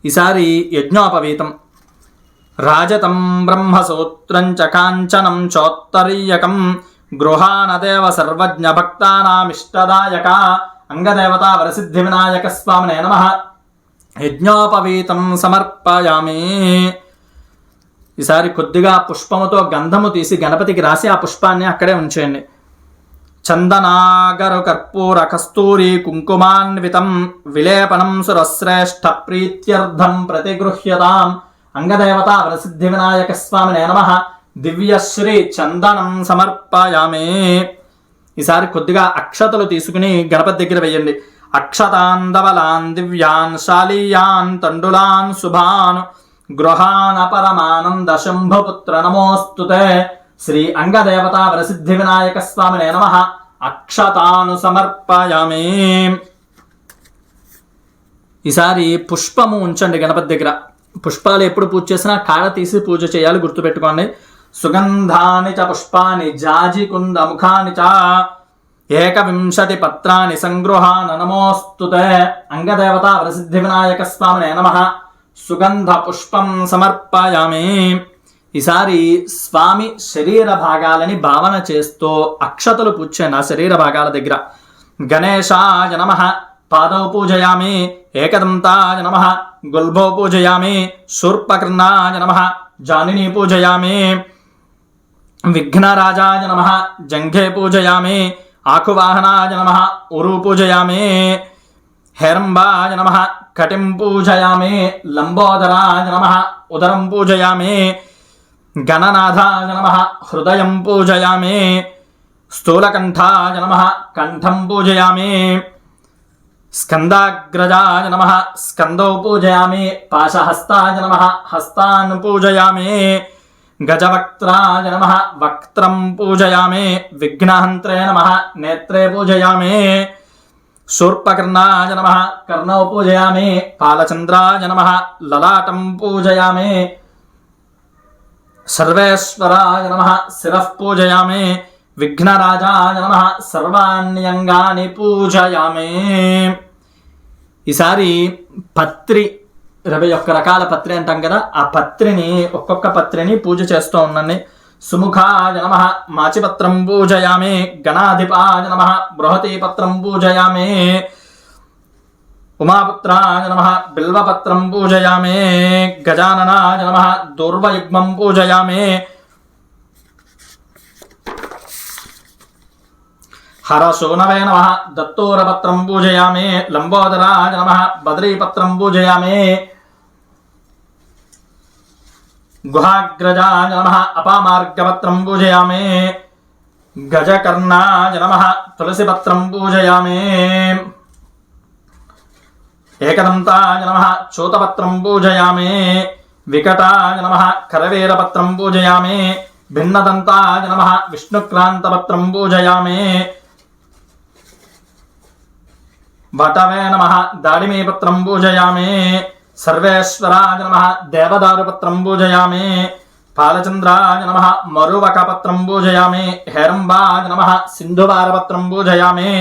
S1: ఈసారి యజ్ఞోపవీతం. రాజతం బ్రహ్మసూత్రం చ కాంచనం చోత్తరీయకం గృహానదేవ సర్వజ్ఞ భక్తానామిష్టదాయక. అంగదేవత వరసిద్ధి వినాయక స్వామినే నమః. యజ్ఞోపవీతం సమర్పయామి. ఈసారి కొద్దిగా పుష్పముతో గంధము తీసి గణపతికి రాసి ఆ పుష్పాన్ని అక్కడే ఉంచేయండి. చందనాగరు కర్పూర కస్తూరి కుంకుమాన్వితం విలేపనం సురశ్రేష్ఠ ప్రీత్యర్థం ప్రతిగృహ్యతాం. అంగదేవత వరసిద్ధి వినాయక స్వామినే నమః. దివ్యశ్రీ చందనం సమర్పయామి. ఈసారి కొద్దిగా అక్షతలు తీసుకుని గణపతి దగ్గర వేయండి. అక్షతాందవలాన్ దివ్యాన్ శాలీయాన్ తండులాన్ శుభాన్ గృహాన పరమానంద శంభుపుత్ర నమోస్తుతే. శ్రీ అంగదేవత వరసిద్ధి వినాయక స్వామినే నమః. అక్షతాను సమర్పయామి. ఈసారి పుష్పము ఉంచండి గణపతి దగ్గర. పుష్పాలు ఎప్పుడు పూజ చేసినా కాడ తీసి పూజ చేయాలి, గుర్తుపెట్టుకోండి. సుగంధాని చ పుష్పాని జాజికుంద ముఖాని చ ఏకవింశతి పత్రాని సంగృహాన నమోస్తుతే. అంగదేవత వరసిద్ధి వినాయక స్వామినే నమః. సుగంధ పుష్పం సమర్పయామి. ఈసారి స్వామి శరీర భాగాలని భావన చేస్తూ అక్షతలు పూజేయండి ఆ శరీర భాగాల దగ్గర. గణేశాయ నమః. పాదౌ పూజయామి. ఏకదంతాయ నమః. గుల్భో పూజయామి. శూర్పకర్ణాయ నమః. జానిని పూజయామి. విఘ్నరాజాయ నమః. జంఘే పూజయామి. ఆకువాహనాయ నమః. ఉరు పూజయామి. हेरम्बाय नमः कटिं पूजयामि लंबोदराय नमः उदरं पूजयामि गणनाथाय नमः हृदयं पूजयामि स्थूलकण्ठाय नमः कंठं पूजयामि स्कंदाग्रजाय नमः स्कंदौ पूजयामि पाशहस्ताय नमः हस्तान् पूजयामि गजवक्त्राय नमः वक्त्रं पूजयामि विघ्नहन्त्रे नमः नेत्रे पूजयामि शूर्पकर्णाय नमः कर्णौ पूजयामि पालचन्द्राय नमः ललाटं पूजयामि सर्वेश्वराय नमः शिरः पूजयामि विघ्नराजाय नमः सर्वाण्यंगानि पूजयामि। ఈసారి పత్రి 21 రకాల పత్రి అంటాం కదా, ఆ పత్రిని ఒక్కొక్క పత్రిని పూజ చేస్తూ ఉండండి. సుముఖాయ నమః మాచిపత్రం పూజయామి గణాధిపాయ నమః బృహతీపత్రం పూజయామి ఉమాపుత్రాయ నమః బిల్వపత్రం పూజయామి గజాననాయ నమః దూర్వయుగ్మం పూజయామి हरशोनवे नमः दत्तूरपत्रं पूजयामि लंबोदराय नमः बद्रीपत्रं पूजयामि गुहाग्रजाय नमः अपामार्गपत्रं पूजयामि गजकर्णाय नमः तुलसीपत्रं पूजयामि एकदन्ताय नमः चूतपत्रं पूजयामि विकटाय नमः करवीरपत्रं पूजयामि भिन्नदन्ताय नमः विष्णुक्रान्तपत्रं पूजयामि वटवे नमः दाडिमीपत्रं पूजयामि सर्वेश्वराय नमः देवदारुपत्रं पूजयामि पालचन्द्राय नमः मरुवकपत्रं पूजयामि हेरम्बाय नमः सिन्धुवारपत्रं पूजयामि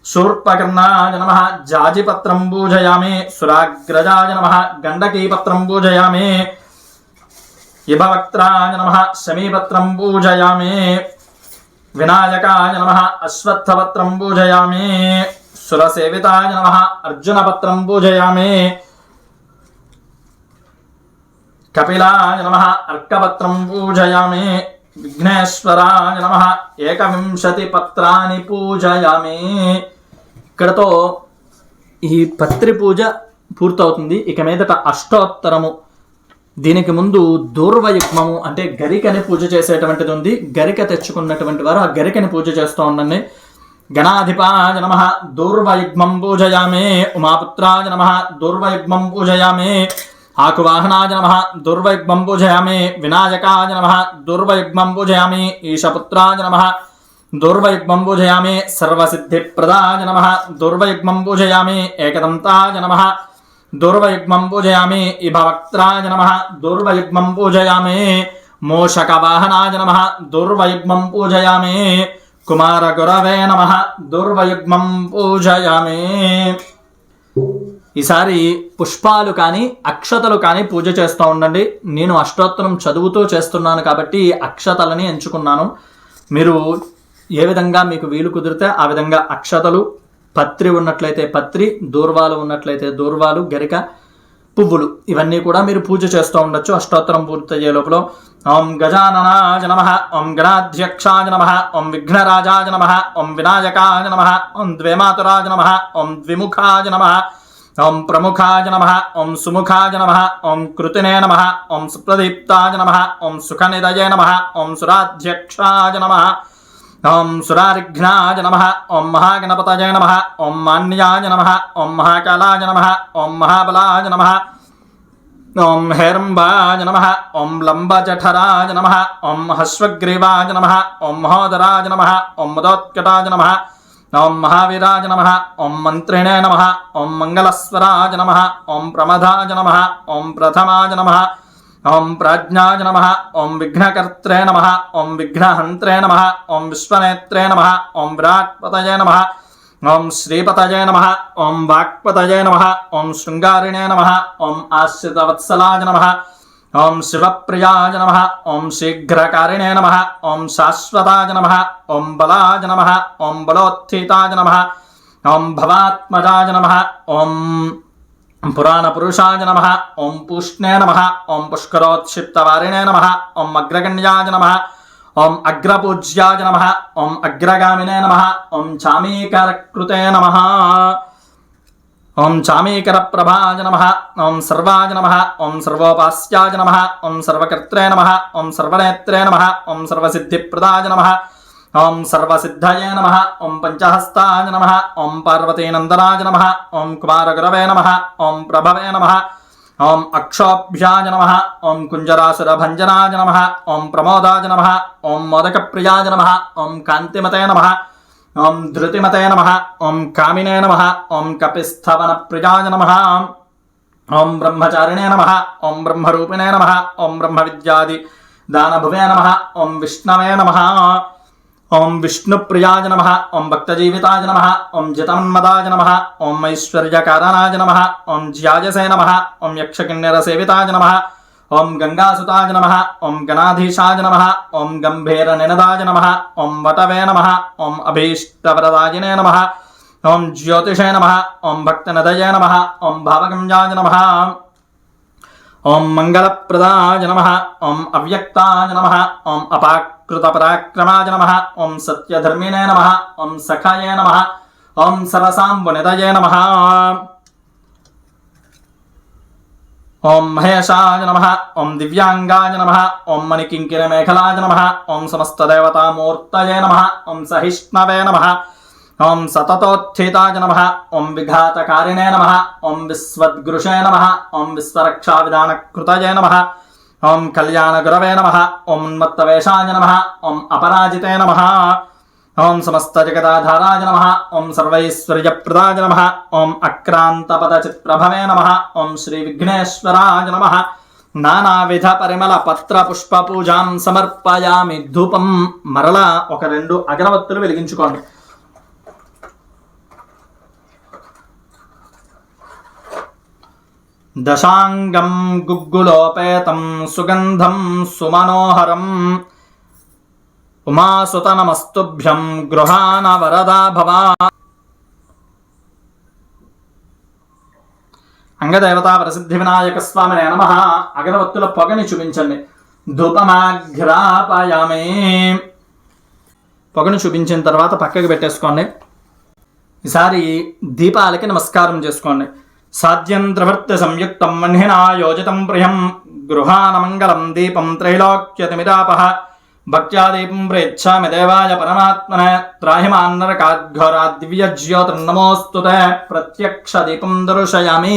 S1: शूर्पकर्णाय नमः जाजिपत्रं पूजयामि सुराग्रजाय नमः गण्डकीपत्रं पूजयामि इभवक्त्राय नमः शमीपत्रं पूजयामि विनायकाय नमः अश्वत्थपत्रं पूजयामि सुरसेविताय नमः अर्जुनपत्रं पूजयामि कपिलाय नमः अर्कपत्रं पूजयामि विघ्नेश्वराय नमः 21 పత్రాన్ని పూజయామి. ఇక్కడతో ఈ పత్రి పూజ పూర్తవుతుంది. ఇక మీదట అష్టోత్తరము, దీనికి ముందు దూర్వయుగ్మము అంటే గరికని పూజ చేసేటువంటిది ఉంది. గరిక తెచ్చుకున్నటువంటి వారు ఆ గరికని పూజ చేస్తూ ఉండండి. గణాధిపాయ నమః దూర్వయుగ్మం పూజయామి ఉమాపుత్రాయ నమః దూర్వయుగ్మం పూజయామి ఆకువాహనాయ నమః దూర్వయుగ్మం పూజయామి వినాయకాయ నమః దూర్వయుగ్మం పూజయామి ఈశపుత్రాయ నమః దూర్వయుగ్మం పూజయామి సర్వసిద్ధిప్రదాయ నమః దూర్వయుగ్మం పూజయామి ఏకదంతాయ నమః దూర్వయుగ్మం పూజయామి ఇభవక్త్రాయ నమః దూర్వయుగ్మం పూజయామి మూషకవాహనాయ నమః దూర్వయుగ్మం పూజయామి కుమారగురవే నమః దూర్వయుగ్మం పూజయామి. ఈసారి పుష్పాలు కానీ అక్షతలు కానీ పూజ చేస్తూ ఉండండి. నేను అష్టోత్తరం చదువుతూ చేస్తున్నాను కాబట్టి అక్షతలని ఎంచుకున్నాను. మీరు ఏ విధంగా మీకు వీలు కుదిరితే ఆ విధంగా అక్షతలు, పత్రి ఉన్నట్లయితే పత్రి, దూర్వాలు ఉన్నట్లయితే దూర్వాలు, గరిక, పువ్వులు ఇవన్నీ కూడా మీరు పూజ చేస్తూ ఉండొచ్చు. అష్టోత్తరం పూర్తయ్యే లోపల ఓం గజాననాయ నమః ఓం గణాధ్యక్షాయ నమః ఓం విఘ్నరాజాయ నమః ఓం వినాయకాయ నమః ఓం ద్వేమాతురాయ నమః ఓం ద్విముఖాయ నమః ఓం ప్రముఖాయ నమః ఓం సుముఖాయ నమః ఓం కృతినే నమః ఓం సుప్రదీప్తాయ నమః ఓం సుఖనిదయే నమః ఓం సురాధ్యక్షాయ నమః ఓం సురారిఘ్నాయ నమః ఓం మహాగణపతయే నమః ఓం మాన్యాయ నమః ఓం మహాకాలాయ నమః ఓం మహాబలాయ నమః ఓం హేరంబాయ నమః ఓం లంబజఠరాయ నమః ఓం హస్వగ్రీవాయ నమః ఓం మహోదరాయ నమః ఓం మదోత్కటాయ నమః ఓం మహావీరాయ నమః ఓం మంత్రిణే నమః ఓం మంగళస్వరాయ నమః ఓం ప్రమదాయ నమః ఓం ప్రథమాయ నమః ఓం ప్రాజ్ఞాయ నమః ఓం విఘ్నకర్త్రే నమః ఓం విఘ్నహంత్రే నమః ఓం విశ్వనేత్రే నమః ఓం విరాట్పతయే నమః ఓం శ్రీపతయే నమః ఓం వాక్పతయే నమః ఓం శృంగారిణే నమః ఓం ఆశ్రితవత్సలాయ నమః ఓం శివప్రియాయ నమః ఓం శీఘ్రకారిణే నమః ఓం శాశ్వతాయ నమః ఓం బలాయ నమః ఓం బలోత్థితాయ నమః ఓం భవాత్మజాయ నమః ఓం పురాణపురుషాయ నమః ఓం పూష్ణే నమః ఓం పుష్కరోత్క్షిప్తవారిణే నమః ఓం అగ్రగణ్యాయ నమః ఓం అగ్రపూజ్యాయ నమః ఓం అగ్రగామినే నమః ఓం చామీకరకృతే నమః. ఓం చామీకర ప్రభాయ నమః. ఓం సర్వాయ నమః. ఓం సర్వోపాస్యాయ నమః. ఓం సర్వకర్త్రే నమః. ఓం సర్వనేత్రే నమః. ఓం సర్వసిద్ధిప్రదాయ నమః. ఓం సర్వసిద్ధయే నమః. ఓం పంచహస్తాయ నమః. ఓం పార్వతీనందనాయ నమః. ఓం కుమారగురవే నమః. ఓం ప్రభవే నమః. ఓం అక్షోభ్యాయ నమః. ఓం కుంజరాసురభంజనాయ నమః. ఓం ప్రమోదాయ నమః. ఓం మోదకప్రియాయ నమః. ఓం కాంతిమతే నమః. ఓం ధృతిమతే నమః. ఓం కామినే నమః. ఓం కపిస్థవనప్రియాయ నమః. ఓం బ్రహ్మచారిణే నమః. ఓం బ్రహ్మరూపిణే నమః. ఓం బ్రహ్మవిద్యాది దానభువే నమః. ఓం విష్ణవే నమః. ఓం విష్ణుప్రియాయ నమః. ఓం భక్తజీవితాయ నమః. ఓం జితమన్మదాయ నమః. ఓం ఐశ్వర్యకారణాయ నమః. ఓం జ్యాయసే నమః. ఓం యక్షకిన్నరసేవితాయ నమః. ఓం గంగాసుతాయ నమః. ఓం గణాధీశాయ నమః. ఓం గంభీరనినదాయ నమః. ఓం వటవే నమః. ఓం అభీష్టవరదాయినే నమః. ఓం జ్యోతిషే నమః. ఓం భక్తనదయే నమః. ఓం భావగమ్యాయ నమః. ఓం మంగళప్రదాయ నమః. ఓం అవ్యక్తాయ నమః. ఓం అపాకృతపరాక్రమాయ నమః. ఓం సత్యధర్మిణే నమః. ఓం సఖాయే నమః. ఓం సరసాంబునిదయే నమః. ఓం మహేశాయ నమః. ఓం దివ్యాంగాయ నమః. ఓం మణికింకిరమేఖలాయ నమః. ఓం సమస్తదేవతామూర్తయే నమః. ఓం సహిష్ణవే నమః. ఓం సతతోత్థితాయ నమః. ఓం విఘాతకారిణే నమః. ఓం విశ్వద్గురుషే నమః. ఓం విశ్వరక్షావిధానకృతయే నమః. ఓం కళ్యాణగురవే నమః. ఓం ఉన్మత్తవేషాయ నమః. ఓం అపరాజితే నమః. ఓం సమస్తజగదాధారాయ నమః. ఓం సర్వైశ్వర్యప్రదాయ నమః. ఓం అక్రాంతపదచిత్ప్రభవే నమః. ఓం శ్రీ విఘ్నేశ్వరాయ నమః. నానావిధ పరిమళ పత్ర పుష్ప పూజాం సమర్పయామి. ధూపం మరలా ఒక 2 అగరవత్తులు వెలిగించుకోండి. దశాంగం గుగ్గులోపేతం సుగంధం సుమనోహరం ఉమాసుత నమస్తుభ్యం గృహాన వరదా భవా. అంగదేవతా వరసిద్ధి వినాయక స్వామినే నమః. అగరవత్తుల పొగని చూపించండి. ధూపమాఘ్రాపయామి. పొగను చూపించిన తర్వాత పక్కకి పెట్టేసుకోండి. ఈసారి దీపాలకి నమస్కారం చేసుకోండి. సాధ్యంత్రవర్త సంయుక్తం వన్హినా యోజితం ప్రియం గృహాన మంగళం దీపం త్రైలోక్యతిమిరాపః. భక్త్యా దీపం ప్రేచ్ఛామి దేవాయ పరమాత్మనే త్రాహిమాన్నరకాఘోరాద్ దివ్యజ్యోతిర్నమోస్తుతే. ప్రత్యక్ష దీపం దర్శయామి.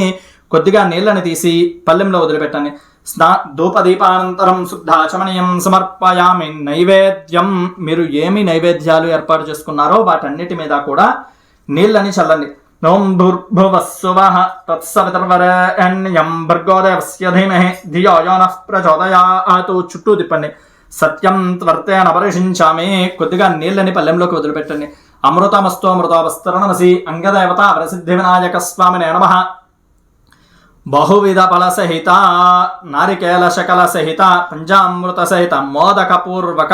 S1: కొద్దిగా నీళ్ళని తీసి పల్లెంలో వదిలిపెట్టండి. ధూపదీపానంతరం శుద్ధాచమనీయం సమర్పయామి. నైవేద్యం, మీరు ఏమి నైవేద్యాలు ఏర్పాటు చేసుకున్నారో వాటన్నిటి మీద కూడా నీళ్ళని చల్లండి. ఓం భూర్భువస్సువః తత్సవితుర్వరేణ్యం భర్గో దేవస్య ధీమహి ధియో యో నః ప్రచోదయాత్. చుట్టూ తిప్పండి. సత్యం త్వర్తేన పరిషించామి. కొద్దిగా నీళ్ళని పల్లెంలోకి వదిలిపెట్టండి. అమృతమస్తు అమృతోపస్తరణమసి. అంగదేవత వరసిద్ధి వినాయక స్వామినే నమః. బహువిధ ఫల సహిత నారికేల శకల సహిత పంచామృత సహిత మోదకపూర్వక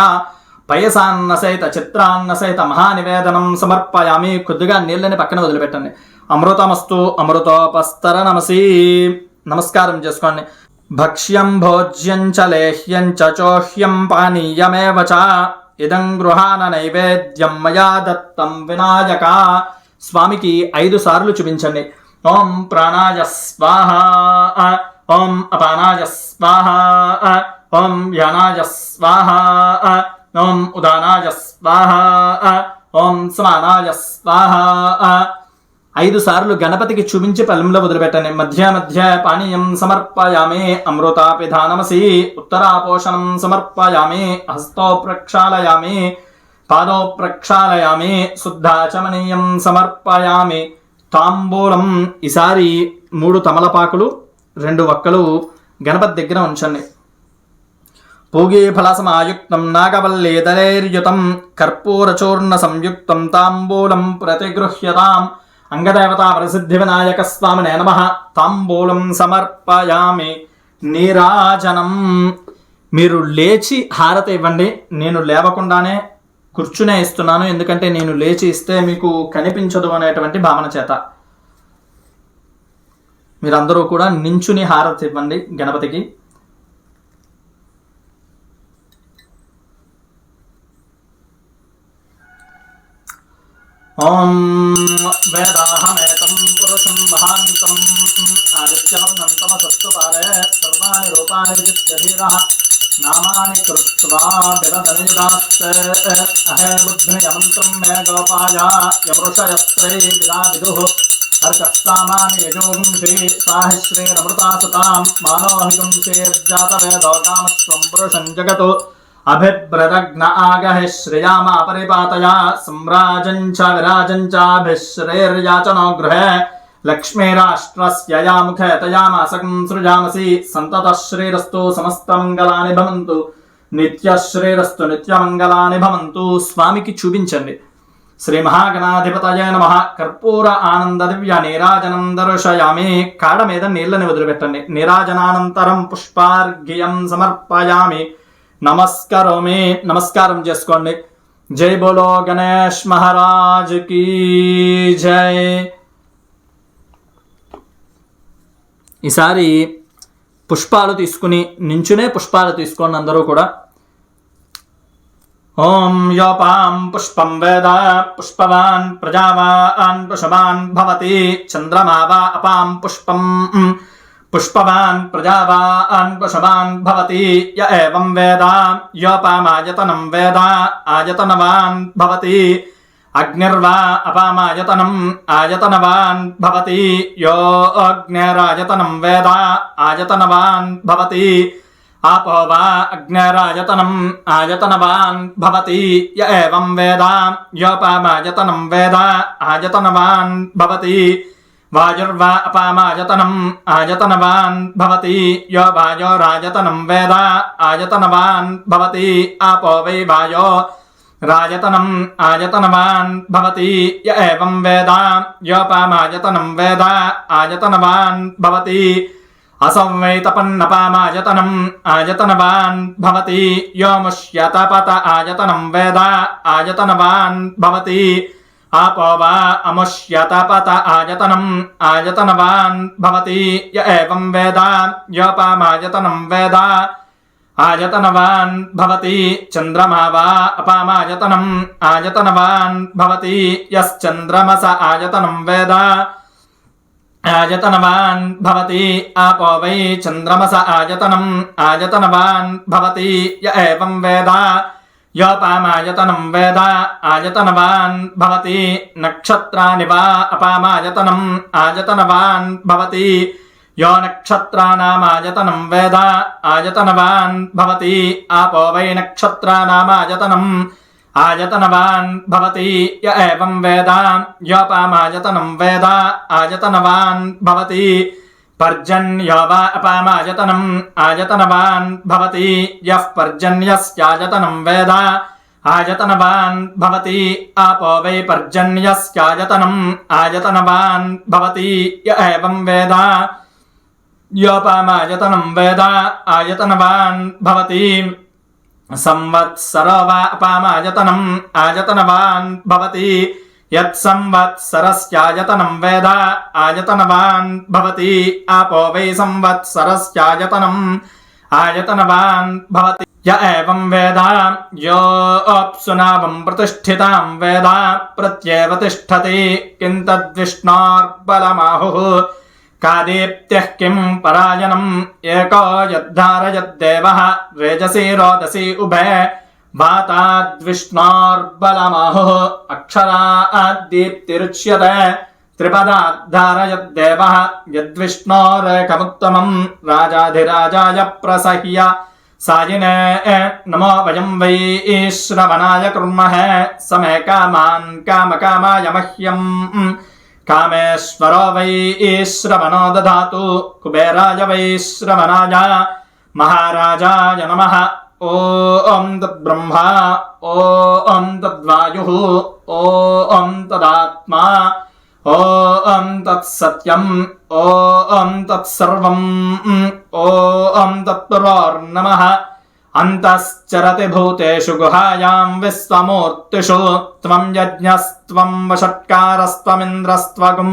S1: పయసాన్న సహిత చిత్రాన్న సహిత మహానివేదనం సమర్పయామి. కొద్దిగా నీళ్ళని పక్కన వదిలిపెట్టండి. అమృతమస్తు అమృతోపస్తరణమసి. నమస్కారం చేసుకోండి. భక్ష్యం భోజ్యం చ లేహ్యం చ చోహ్యం పానీయమేవ చ ఇదం గృహాన నైవేద్యం మయా దత్తం వినాయక. స్వామికి 5 సార్లు చూపించండి. ఓం ప్రాణాయ స్వాహ. ఓం అపానాయ స్వాహ. ఓం యానాయ స్వాహ. ఓం ఉదానాయ స్వాహ. ఓం సమానాయ స్వాహ. 5 సార్లు గణపతికి చూపించి పల్లెంలో వదిలిపెట్టండి. మధ్య మధ్య పానీయం సమర్పయామి. అమృతాపిధానమసి. ఉత్తరాపోషణం సమర్పయామి. హస్తో ప్రక్షాళయామి. పాదో ప్రక్షాళయామి. శుద్ధాచమనీయం సమర్పయామి. తాంబూలం. ఈసారి 3 తమలపాకులు 2 వక్కలు గణపతి దగ్గర ఉంచండి. పూగీ ఫలసమాయుక్తం నాగవల్లీదలేర్యుతం కర్పూరచూర్ణ సంయుక్తం తాంబూలం ప్రతిగృహ్యతాం. అంగదేవతా వరసిద్ధి వినాయక స్వామినే నమః. తాంబూలం సమర్పయామి. నీరాజనం. మీరు లేచి హారతి ఇవ్వండి. నేను లేవకుండానే కూర్చునే ఇస్తున్నాను, ఎందుకంటే నేను లేచి ఇస్తే మీకు కనిపించదు అనేటువంటి భావన చేత. మీరందరూ కూడా నించుని హారతి ఇవ్వండి గణపతికి. ఓం వేదాహమేతం పురుషం మహాంతం ఆదిత్యవర్ణం తమసస్తు పారే సర్వాణి రూపాణి విజిత్య ధీరః నామాని కృత్వా వివదనియుదాస్తే అహే బుద్ధినియమంత్రం మే గోపాయ యమృషయత్రై విదా విదుః అర్కస్తామాని యజోగుంషి సాహిశ్రీరమృతాసుతాం మానోహిగుంషీర్జాతవేదో కామస్వం పురుషం జగతు అభిభ్రదగ్న ఆగహి శ్రియామ పరిపాతయా సమ్రాజం చ విరాజం చాభిశ్రేర్యాచనో గృహే లక్ష్మీరాష్ట్రస్య యా ముఖే తయామాసకం సృజామసి సంతత శ్రీరస్తు సమస్తమంగళాని భవంతు నిత్యశ్రీరస్తు నిత్యమంగళాని భవంతు. స్వామికి చూపించండి. శ్రీ మహాగణాధిపతయ నమః. కర్పూర ఆనంద దివ్య నీరాజనం దర్శయామి. కాడ మీద నీళ్ళని వదిలిపెట్టండి. నీరాజనానంతరం పుష్పార్ఘ్యం సమర్పయామి. నమస్కారమే. నమస్కారం చేసుకోండి. జై బోలో గణేష్ మహారాజ్ కీ జై. ఈసారి పుష్పాలు తీసుకుని నించునే పుష్పాలు తీసుకోండి అందరూ కూడా. ఓం యోపాం పుష్పం వేద పుష్పవాన్ ప్రజావాన్ వృషభాన్ భవతి చంద్రమా వా అపాం పుష్పం పుష్పవాన్ ప్రజావాన్ వృషభాన్ భవతి య ఏవం వేద యోపామాయతనం వేద ఆయతనవాన్ భవతి అగ్నిర్వా అపామాయతనం ఆయతనవాన్ భవతి యో అగ్నిరాయతనం వేద ఆయతనవాన్ భవతి ఆపో వా అగ్నిరాయతనం ఆయతనవాన్ భవతి య ఏవం వేద యోపామాయతనం వేద ఆయతనవాన్ భవతి వాయుర్వా అపామాయతనం ఆయతనవాన్ భవతి యో వాయోరాయతనం వేద ఆయతనవాన్ భవతి ఆపో వై వాయో రాయతనం ఆయతనవాన్ భవతి య ఏవం వేద యోపామాయతనం వేద ఆయతనవాన్ భవతి అసౌ వై తపన్నపామాయతనం ఆయతనవాన్ భవతి యో ముష్యతపత ఆయతనం వేద ఆయతనవాన్ భవతి ఆపో వా అముష్యతపత ఆయతనం ఆయతనవాన్ భవతి య ఏవం వేద యోపామాయతనం వేద ఆయతనవాన్ భవతి చంద్రమా వా అపామాయతనం ఆయతనవాన్ భవతి యశ్చంద్రమస ఆయతనం వేద ఆయతనవాన్ భవతి ఆపో వై చంద్రమస ఆయతనం ఆయతనవాన్ భవతి య ఏవం వేద యోపామాయతనం వేద ఆయతనవాన్ భవతి నక్షత్రాని వా అపామాయతనం ఆయతనవాన్ భవతి యో నక్షత్రానామాయతనం వేద ఆయతనవాన్ భవతి ఆపో వై నక్షత్రానామాయతనం ఆయతనవాన్ భవతి య ఏవం వేద యోపామాయతనం వేద ఆయతనవాన్ భవతి పర్జన్యో వా అపామాయతనం ఆయతనవాన్ భవతి యః పర్జన్యస్యాయతనం వేద ఆయతనవాన్ భవతి ఆపో వై పర్జన్యస్యాయతనం ఆయతనవాన్ భవతి య ఏవం వేద యోపామాయతనం వేద ఆయతనవాన్ భవతి సంవత్సరో వా అపామాయతనం ఆయతనవాన్ భవతి యత్ సంవత్సరస్యాయతనం వేద ఆయతనవాన్ భవతి ఆపో వై సంవత్సరస్యాయతనం ఆయతనవాన్ భవతి య ఏవం వేద యో అప్సునావం ప్రతిష్ఠితాం వేద ప్రత్యేవ తిష్టతి కిం తద్విష్ణోర్బలమాహుః కాదీప్త్యః కిం పరాయణం ఏకో యద్ధారయద్దేవః రేజసి రోదసి ఉభే వాతాద్విష్ణోర్బలమాహుః అక్షరాద్దీప్తిరుచ్యతే త్రిపదాద్ధారయద్దేవః యద్విష్ణోరేకముత్తమం రాజాధిరాజాయ ప్రసహ్య సాయినే నమో వయం వై శ్రవణాయ కుర్మహే సమే కామాన్ కామకామాయ మహ్యం కామేశ్వరో వై శ్రవణో దదాతు కుబేరాయ వై శ్రవణాయ మహారాజాయ నమః. ఓం తద్బ్రహ్మా ఓం తద్వాయుః ఓం తదాత్మా ఓం తత్సత్యం ఓం తత్సర్వం ఓం తత్పురోర్నమః. అంతశ్చరతి భూతేషు గుహాయాం విశ్వమూర్తిషు త్వం యజ్ఞస్త్వం వషట్కారస్త్వమింద్రస్త్వగుం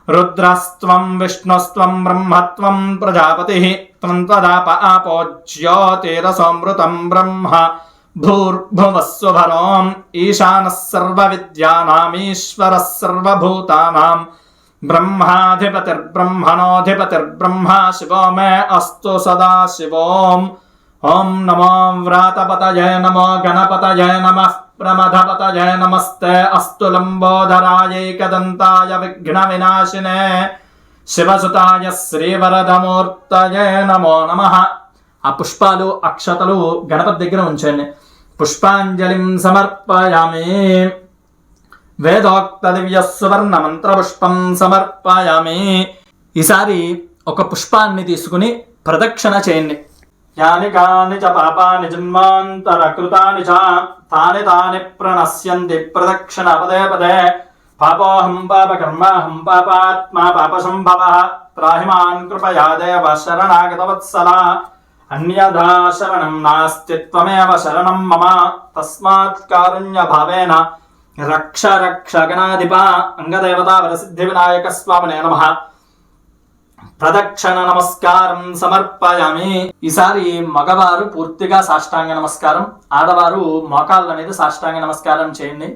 S1: రుద్రస్త్వం విష్ణుస్త్వం బ్రహ్మత్వం ప్రజాపతిః త్వం త్వదాప ఆపో జ్యోతిరసోమృతం బ్రహ్మ భూర్భువస్వభరోం ఈశానः సర్వవిద్యానామీశ్వరः సర్వభూతానాం బ్రహ్మాధిపతిర్బ్రహ్మణోధిపతిర్బ్రహ్మా శివో మే అస్తు సదా శివోం. ఓం నమో వ్రాతపతయే నమో గణపతయే నమః ప్రమథపతయే నమస్తే అస్తు లంబోదరాయైకదంతాయ విఘ్న వినాశినే శివసుతాయ శ్రీవరదమూర్తయే నమో నమః. ఆ పుష్పాలు అక్షతలు గణపతి దగ్గర ఉంచండి. పుష్పాంజలిం సమర్పయామి. వేదోక్త దివ్య సువర్ణ మంత్ర పుష్పం సమర్పయామి. ఈసారి ఒక పుష్పాన్ని తీసుకుని ప్రదక్షిణ చేయండి. యాని కాని చ పాపాని జన్మాంతర కృతాని చ తాని తాని ప్రణశ్యంతి ప్రదక్షిణ పదే పదే. పాపోహం పాపకర్మాహం పాపాత్మా పాపసంభవః త్రాహిమాన్ కృపయా దేవ శరణాగత వత్సల. అన్యథా శరణం నాస్తి త్వమేవ శరణం మమ తస్మాత్ కారుణ్య భావేన రక్ష రక్ష గణాధిప. అంగదేవతా వరసిద్ధి వినాయక స్వామినే నమః. ప్రదక్షిణ నమస్కారం సమర్పయామి. ఈసారి మగవారు పూర్తిగా సాష్టాంగ నమస్కారం, ఆడవారు మోకాళ్ళ మీద సాష్టాంగ నమస్కారం చేయండి.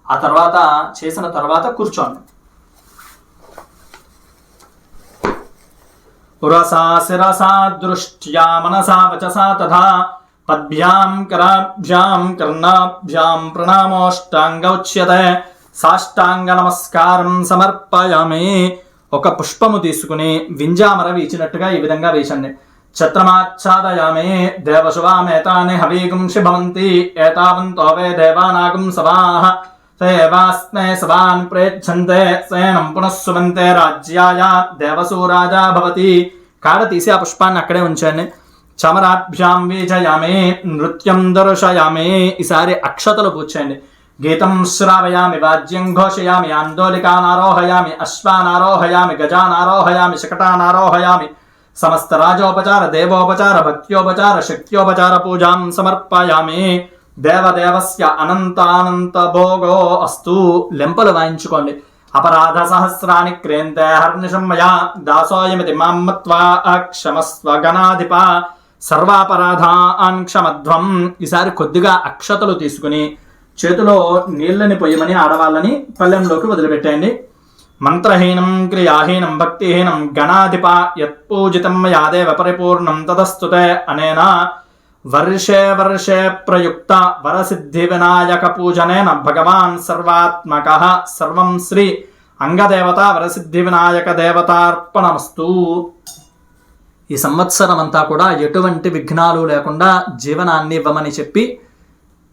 S1: ఆ తర్వాత చేసిన తర్వాత కూర్చోండి. ఉరసా శిరసా దృష్ట్యా మనసా వచసా తథా పద్భ్యాం కరాభ్యాం కర్ణాభ్యాం ప్రణామోష్టాంగ ఉచ్యతే. సాష్టాంగ నమస్కారం సమర్పయామి. ఒక పుష్పము తీసుకుని వింజామర వీచినట్టుగా ఈ విధంగా వేచండి. ఛత్రమాచ్ఛాదయామి. దేవశువామేతాని హవీగుంషి భవంతి ఏతావంతో వే దేవానాగం సవాః సేవాస్మే సవాన్ ప్రేచ్ఛంతే సేనం పునః సుమంతే రాజ్యాయ దేవసూరాజా భవతి. కాడ తీసి ఆ పుష్పాన్ని అక్కడే ఉంచండి. చమరాభ్యాం వీజయామి. నృత్యం దర్శయామి. ఈసారి అక్షతలు పూడ్చండి. గీతం శ్రావయామి. వాద్యం ఘోషయామి. ఆందోళికానారోహయామి. అశ్వానారోహయామి. గజానారోహయామి. శకటానారోహయామి. సమస్త రాజోపచార దేవోపచార భక్త్యోపచార శక్త్యోపచార పూజాం సమర్పయామి. దేవదేవస్య అనంతానంత భోగో అస్తు. లెంపలు వాయించుకోండి. అపరాధ సహస్రాన్ని క్రేంతే హర్నిషం మయా దాసోయమితి మాం మత్వా అక్షమస్వ గణాధిప. సర్వాపరాధాన్ క్షమధ్వం. ఈసారి కొద్దిగా అక్షతలు తీసుకుని చేతిలో నీళ్ళని పొయ్యమని ఆడవాళ్ళని పల్లెంలోకి వదిలిపెట్టేయండి. మంత్రహీనం క్రియాహీనం భక్తిహీనం గణాధిప యత్పూజితం మయాదేవ పరిపూర్ణం తదస్తుతే. అనేన వర్షే వర్షే ప్రయుక్త వరసిద్ధి వినాయక పూజనేన భగవాన్ సర్వాత్మకః. సర్వం శ్రీ అంగదేవత వరసిద్ధి వినాయక దేవతార్పణమస్తు. ఈ సంవత్సరం అంతా కూడా ఎటువంటి విఘ్నాలు లేకుండా జీవనాన్ని ఇవ్వమని చెప్పి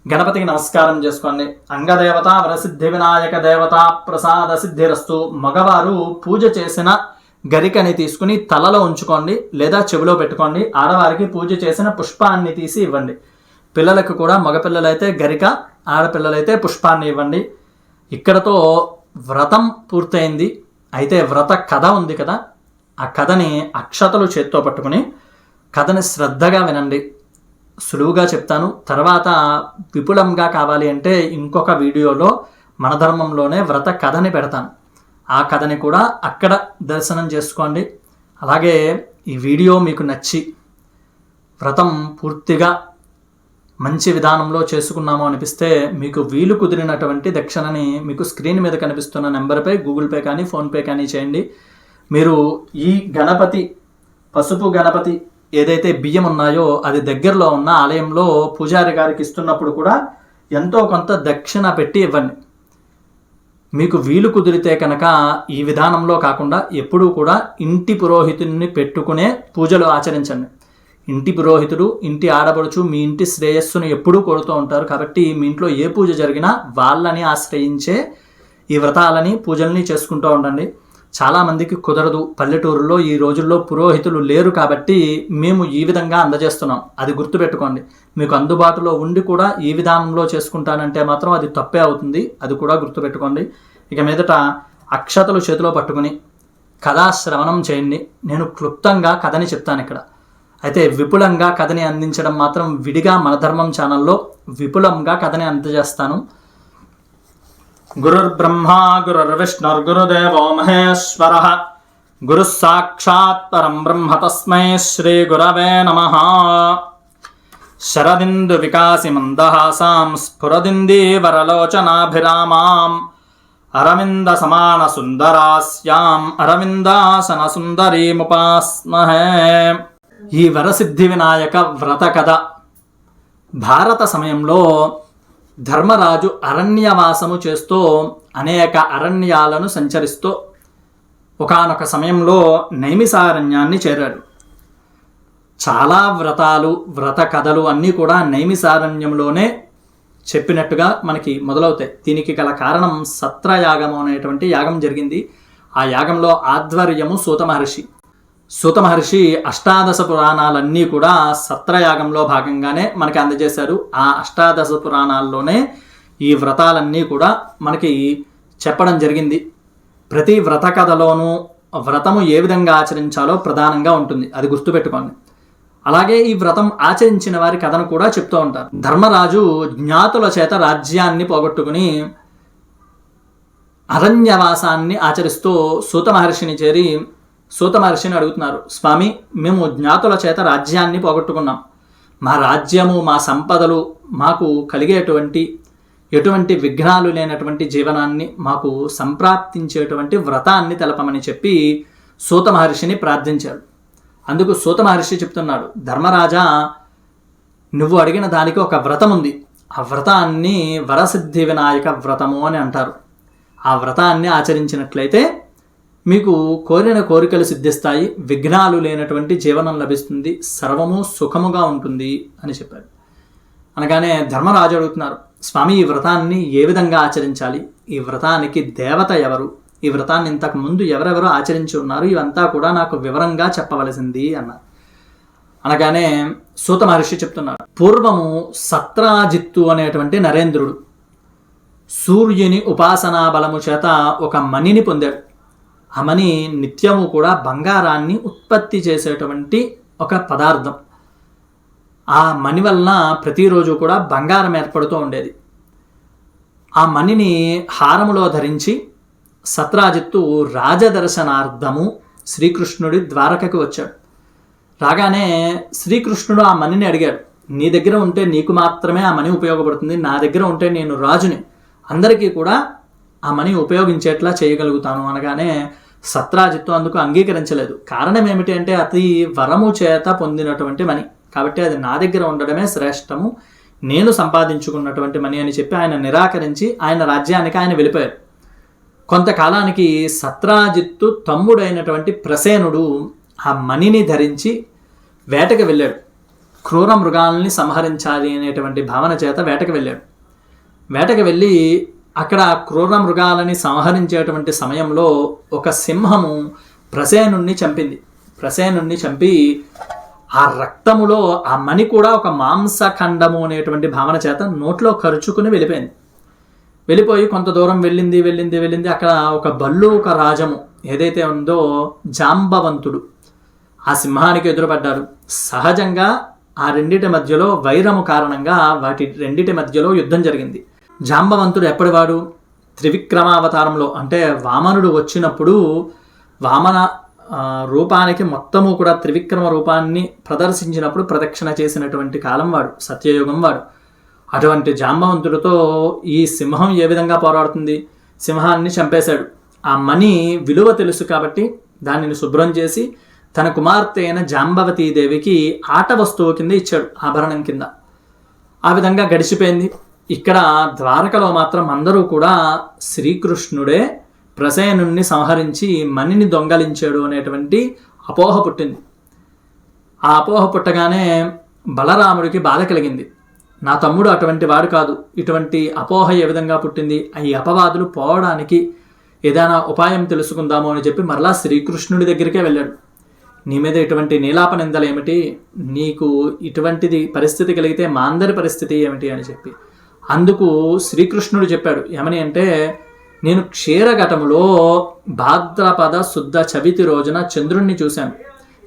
S1: గణపతికి నమస్కారం చేసుకోండి. అంగదేవత వరసిద్ధి వినాయక దేవత ప్రసాద సిద్ధిరస్తు. మగవారు పూజ చేసిన గరికని తీసుకుని తలలో ఉంచుకోండి లేదా చెవిలో పెట్టుకోండి. ఆడవారికి పూజ చేసిన పుష్పాన్ని తీసి ఇవ్వండి. పిల్లలకు కూడా మగపిల్లలైతే గరిక, ఆడపిల్లలైతే పుష్పాన్ని ఇవ్వండి. ఇక్కడతో వ్రతం పూర్తయింది. అయితే వ్రత కథ ఉంది కదా, ఆ కథని అక్షతలు చేత్తో పట్టుకుని కథని శ్రద్ధగా వినండి. సులువుగా చెప్తాను. తర్వాత విపులంగా కావాలి అంటే ఇంకొక వీడియోలో మన ధర్మంలోనే వ్రత కథని పెడతాను. ఆ కథని కూడా అక్కడ దర్శనం చేసుకోండి. అలాగే ఈ వీడియో మీకు నచ్చి వ్రతం పూర్తిగా మంచి విధానంలో చేసుకున్నాము అనిపిస్తే మీకు వీలు కుదిరినటువంటి దక్షిణని మీకు స్క్రీన్ మీద కనిపిస్తున్న నెంబర్పై గూగుల్ పే కానీ ఫోన్పే కానీ చేయండి. మీరు ఈ గణపతి పసుపు గణపతి ఏదైతే బియ్యం ఉన్నాయో అది దగ్గరలో ఉన్న ఆలయంలో పూజారి గారికి ఇస్తున్నప్పుడు కూడా ఎంతో కొంత దక్షిణ పెట్టి ఇవ్వండి. మీకు వీలు కుదిరితే కనుక ఈ విధానంలో కాకుండా ఎప్పుడూ కూడా ఇంటి పురోహితుడిని పెట్టుకునే పూజలు ఆచరించండి. ఇంటి పురోహితుడు, ఇంటి ఆడపడుచు మీ ఇంటి శ్రేయస్సును ఎప్పుడూ కోరుతూ ఉంటారు. కాబట్టి మీ ఇంట్లో ఏ పూజ జరిగినా వాళ్ళని ఆశ్రయించే ఈ వ్రతాలని పూజల్ని చేసుకుంటూ ఉండండి. చాలామందికి కుదరదు, పల్లెటూరులో ఈ రోజుల్లో పురోహితులు లేరు కాబట్టి మేము ఈ విధంగా అందజేస్తున్నాం. అది గుర్తుపెట్టుకోండి. మీకు అందుబాటులో ఉండి కూడా ఈ విధానంలో చేసుకుంటానంటే మాత్రం అది తప్పే అవుతుంది. అది కూడా గుర్తుపెట్టుకోండి. ఇక మీదట అక్షతలు చేతిలో పట్టుకుని కథా శ్రవణం చేయండి. నేను క్లుప్తంగా కథని చెప్తాను ఇక్కడ. అయితే విపులంగా కథని అందించడం మాత్రం విడిగా మన ధర్మం ఛానల్లో విపులంగా కథని అందజేస్తాను. గురుర్బ్రహ్మా గురుర్విష్ణుర్గురుదేవో మహేశ్వరః గురుః సాక్షాత్ పరం బ్రహ్మ తస్మై శ్రీ గురవే నమః. శరదిందు వికాసి మందహాసాం స్ఫురదిందీవరలోచనాభిరామాం అరవింద సమాన సుందరాస్యాం అరవిందాసన సుందరీముపాస్మహే. ఈ వరసిద్ధి వినాయక వ్రత కథ. భారత సమయంలో ధర్మరాజు అరణ్యవాసము చేస్తూ అనేక అరణ్యాలను సంచరిస్తూ ఒకానొక సమయంలో నైమిసారణ్యాన్ని చేరాడు. చాలా వ్రత కథలు అన్నీ కూడా నైమిసారణ్యంలోనే చెప్పినట్టుగా మనకి మొదలవుతాయి. దీనికి గల కారణం సత్రయాగము అనేటువంటి యాగం జరిగింది. ఆ యాగంలో ఆధ్వర్యము సూత మహర్షి. సూత మహర్షి అష్టాదశ పురాణాలన్నీ కూడా సత్రయాగంలో భాగంగానే మనకి అందజేశారు. ఆ అష్టాదశ పురాణాల్లోనే ఈ వ్రతాలన్నీ కూడా మనకి చెప్పడం జరిగింది. ప్రతి వ్రత కథలోనూ వ్రతము ఏ విధంగా ఆచరించాలో ప్రధానంగా ఉంటుంది, అది గుర్తుపెట్టుకోండి. అలాగే ఈ వ్రతం ఆచరించిన వారి కథను కూడా చెప్తూ ఉంటారు. ధర్మరాజు జ్ఞాతుల చేత రాజ్యాన్ని పోగొట్టుకుని అరణ్యవాసాన్ని ఆచరిస్తూ సూత మహర్షిని చేరి సూత మహర్షిని అడుగుతున్నారు, స్వామి, మేము జ్ఞాతుల చేత రాజ్యాన్ని పోగొట్టుకున్నాం. మా రాజ్యము, మా సంపదలు మాకు కలిగేటువంటి ఎటువంటి విఘ్నాలు లేనటువంటి జీవనాన్ని మాకు సంప్రాప్తించేటువంటి వ్రతాన్ని తెలపమని చెప్పి సూత మహర్షిని ప్రార్థించాడు. అందుకు సూత మహర్షి చెప్తున్నాడు, ధర్మరాజా, నువ్వు అడిగిన దానికి ఒక వ్రతం ఉంది. ఆ వ్రతాన్ని వరసిద్ధి వినాయక వ్రతము అని అంటారు. ఆ వ్రతాన్ని ఆచరించినట్లయితే మీకు కోరిన కోరికలు సిద్ధిస్తాయి, విఘ్నాలు లేనటువంటి జీవనం లభిస్తుంది, సర్వము సుఖముగా ఉంటుంది అని చెప్పాడు. అనగానే ధర్మరాజు అడుగుతున్నారు, స్వామి, ఈ వ్రతాన్ని ఏ విధంగా ఆచరించాలి? ఈ వ్రతానికి దేవత ఎవరు? ఈ వ్రతాన్ని ఇంతకు ముందు ఎవరెవరో ఆచరించి ఉన్నారు? ఇవంతా కూడా నాకు వివరంగా చెప్పవలసింది అన్నారు. అనగానే సూత మహర్షి చెప్తున్నారు, పూర్వము సత్రాజిత్తు అనేటువంటి నరేంద్రుడు సూర్యుని ఉపాసనా బలము చేత ఒక మణిని పొందాడు. ఆ మణి నిత్యము కూడా బంగారాన్ని ఉత్పత్తి చేసేటువంటి ఒక పదార్థం. ఆ మణి వలన ప్రతిరోజు కూడా బంగారం ఏర్పడుతూ ఉండేది. ఆ మణిని హారములో ధరించి సత్రాజిత్తు రాజదర్శనార్థము శ్రీకృష్ణుడి ద్వారకకి వచ్చాడు. రాగానే శ్రీకృష్ణుడు ఆ మణిని అడిగాడు, నీ దగ్గర ఉంటే నీకు మాత్రమే ఆ మణి ఉపయోగపడుతుంది, నా దగ్గర ఉంటే నేను రాజుని, అందరికీ కూడా ఆ మణి ఉపయోగించేట్లా చేయగలుగుతాను. అనగానే సత్రాజిత్తు అందుకు అంగీకరించలేదు. కారణం ఏమిటి అంటే అతి వరము చేత పొందినటువంటి మణి, కాబట్టి అది నా దగ్గర ఉండడమే శ్రేష్టము, నేను సంపాదించుకున్నటువంటి మణి అని చెప్పి ఆయన నిరాకరించి ఆయన రాజ్యానికి ఆయన వెళ్ళిపోయారు. కొంతకాలానికి సత్రాజిత్తు తమ్ముడైనటువంటి ప్రసేనుడు ఆ మణిని ధరించి వేటకి వెళ్ళాడు. క్రూర మృగాల్ని సంహరించాలి అనేటువంటి భావన చేత వేటకి వెళ్ళాడు. వేటకి వెళ్ళి అక్కడ క్రూర మృగాలని సంహరించేటువంటి సమయంలో ఒక సింహము ప్రసేనుణ్ణి చంపింది. ప్రసేనుణ్ణి చంపి ఆ రక్తములో ఆ మణి కూడా ఒక మాంసఖండము అనేటువంటి భావన చేత నోట్లో ఖర్చుకుని వెళ్ళిపోయింది. వెళ్ళిపోయి కొంత దూరం వెళ్ళింది. అక్కడ ఒక భల్లూక రాజము ఏదైతే ఉందో జాంబవంతుడు ఆ సింహానికి ఎదురుపడ్డారు. సహజంగా ఆ రెండిటి మధ్యలో వైరము కారణంగా వాటి రెండిటి మధ్యలో యుద్ధం జరిగింది. జాంబవంతుడు ఎప్పటివాడు? త్రివిక్రమావతారంలో, అంటే వామనుడు వచ్చినప్పుడు వామన రూపానికి మొత్తము కూడా త్రివిక్రమ రూపాన్ని ప్రదర్శించినప్పుడు ప్రదక్షిణ చేసినటువంటి కాలం వాడు, సత్యయుగం వాడు. అటువంటి జాంబవంతుడితో ఈ సింహం ఏ విధంగా పోరాడుతుంది? సింహాన్ని చంపేశాడు. ఆ మణి విలువ తెలుసు కాబట్టి దానిని శుభ్రం చేసి తన కుమార్తె అయిన జాంబవతీదేవికి ఆట వస్తువు కింద ఇచ్చాడు, ఆభరణం కింద. ఆ విధంగా గడిచిపోయింది. ఇక్కడ ద్వారకలో మాత్రం అందరూ కూడా శ్రీకృష్ణుడే ప్రసేనుణ్ణి సంహరించి మణిని దొంగలించాడు అనేటువంటి అపోహ పుట్టింది. ఆ అపోహ పుట్టగానే బలరాముడికి బాధ కలిగింది. నా తమ్ముడు అటువంటి వాడు కాదు, ఇటువంటి అపోహ ఏ విధంగా పుట్టింది? ఈ అపవాదులు పోవడానికి ఏదైనా ఉపాయం తెలుసుకుందాము అని చెప్పి మరలా శ్రీకృష్ణుడి దగ్గరికే వెళ్ళాడు. నీ మీద ఇటువంటి నీలాప నిందలు ఏమిటి? నీకు ఇటువంటిది పరిస్థితి కలిగితే మా అందరి పరిస్థితి ఏమిటి అని చెప్పి అందుకు శ్రీకృష్ణుడు చెప్పాడు. ఏమని అంటే, నేను క్షీరఘటములో భాద్రపద శుద్ధ చవితి రోజున చంద్రుణ్ణి చూశాను,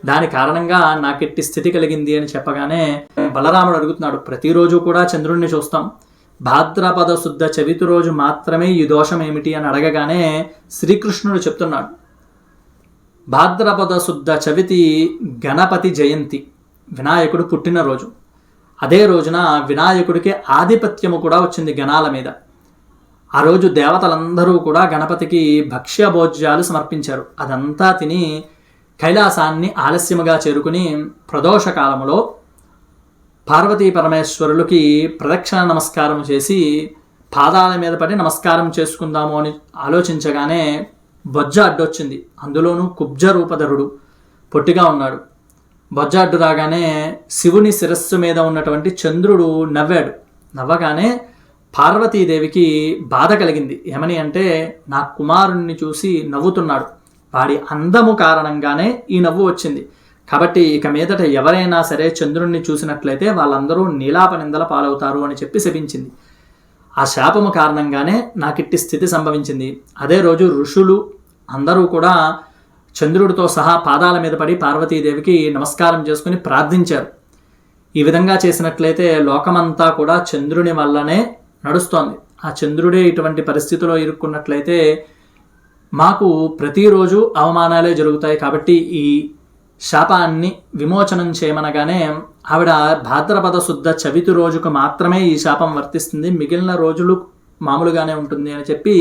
S1: దాని కారణంగా నాకెట్టి స్థితి కలిగింది అని చెప్పగానే బలరాముడు అడుగుతున్నాడు, ప్రతిరోజు కూడా చంద్రుణ్ణి చూస్తాం, భాద్రపద శుద్ధ చవితి రోజు మాత్రమే ఈ దోషం ఏమిటి అని అడగగానే శ్రీకృష్ణుడు చెప్తున్నాడు, భాద్రపద శుద్ధ చవితి గణపతి జయంతి, వినాయకుడు పుట్టినరోజు. అదే రోజున వినాయకుడికి ఆధిపత్యము కూడా వచ్చింది గణాల మీద. ఆ రోజు దేవతలందరూ కూడా గణపతికి భక్ష్య భోజ్యాలు సమర్పించారు. అదంతా తిని కైలాసాన్ని ఆలస్యముగా చేరుకుని ప్రదోష కాలములో పార్వతీ పరమేశ్వరులకి ప్రదక్షిణ నమస్కారం చేసి పాదాల మీద పడి నమస్కారం చేసుకుందాము అని ఆలోచించగానే బొజ్జ అడ్డొచ్చింది. అందులోనూ కుబ్జ రూపధరుడు, పొట్టిగా ఉన్నాడు. బొజ్జ అడ్డు రాగానే శివుని శిరస్సు మీద ఉన్నటువంటి చంద్రుడు నవ్వాడు. నవ్వగానే పార్వతీదేవికి బాధ కలిగింది. ఏమని అంటే, నా కుమారుణ్ణి చూసి నవ్వుతున్నాడు, వాడి అందము కారణంగానే ఈ నవ్వు వచ్చింది. కాబట్టి ఇక మీదట ఎవరైనా సరే చంద్రుణ్ణి చూసినట్లయితే వాళ్ళందరూ నీలాప నిందల పాలవుతారు అని చెప్పి శపించింది. ఆ శాపము కారణంగానే నాకిట్టి స్థితి సంభవించింది. అదే రోజు ఋషులు అందరూ కూడా చంద్రుడితో సహా పాదాల మీద పడి పార్వతీదేవికి నమస్కారం చేసుకుని ప్రార్థించారు. ఈ విధంగా చేసినట్లయితే లోకమంతా కూడా చంద్రుని వల్లనే నడుస్తోంది. ఆ చంద్రుడే ఇటువంటి పరిస్థితిలో ఇరుక్కున్నట్లయితే మాకు ప్రతిరోజు అవమానాలే జరుగుతాయి. కాబట్టి ఈ శాపాన్ని విమోచనం చేయమనగానే ఆవిడ భాద్రపద శుద్ధ చవితి రోజుకు మాత్రమే ఈ శాపం వర్తిస్తుంది, మిగిలిన రోజులు మామూలుగానే ఉంటుంది అని చెప్పి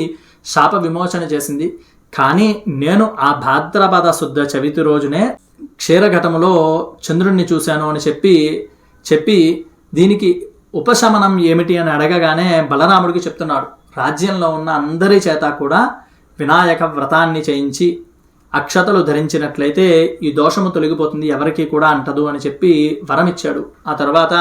S1: శాప విమోచన చేసింది. కానీ నేను ఆ భాద్రపద శుద్ధ చవితి రోజునే క్షీరఘటములో చంద్రుణ్ణి చూశాను అని చెప్పి దీనికి ఉపశమనం ఏమిటి అని అడగగానే బలరాముడికి చెప్తున్నాడు. రాజ్యంలో ఉన్న అందరి చేత కూడా వినాయక వ్రతాన్ని చేయించి అక్షతలు ధరించినట్లయితే ఈ దోషము తొలగిపోతుంది, ఎవరికి కూడా అంటదు అని చెప్పి వరం ఇచ్చాడు. ఆ తర్వాత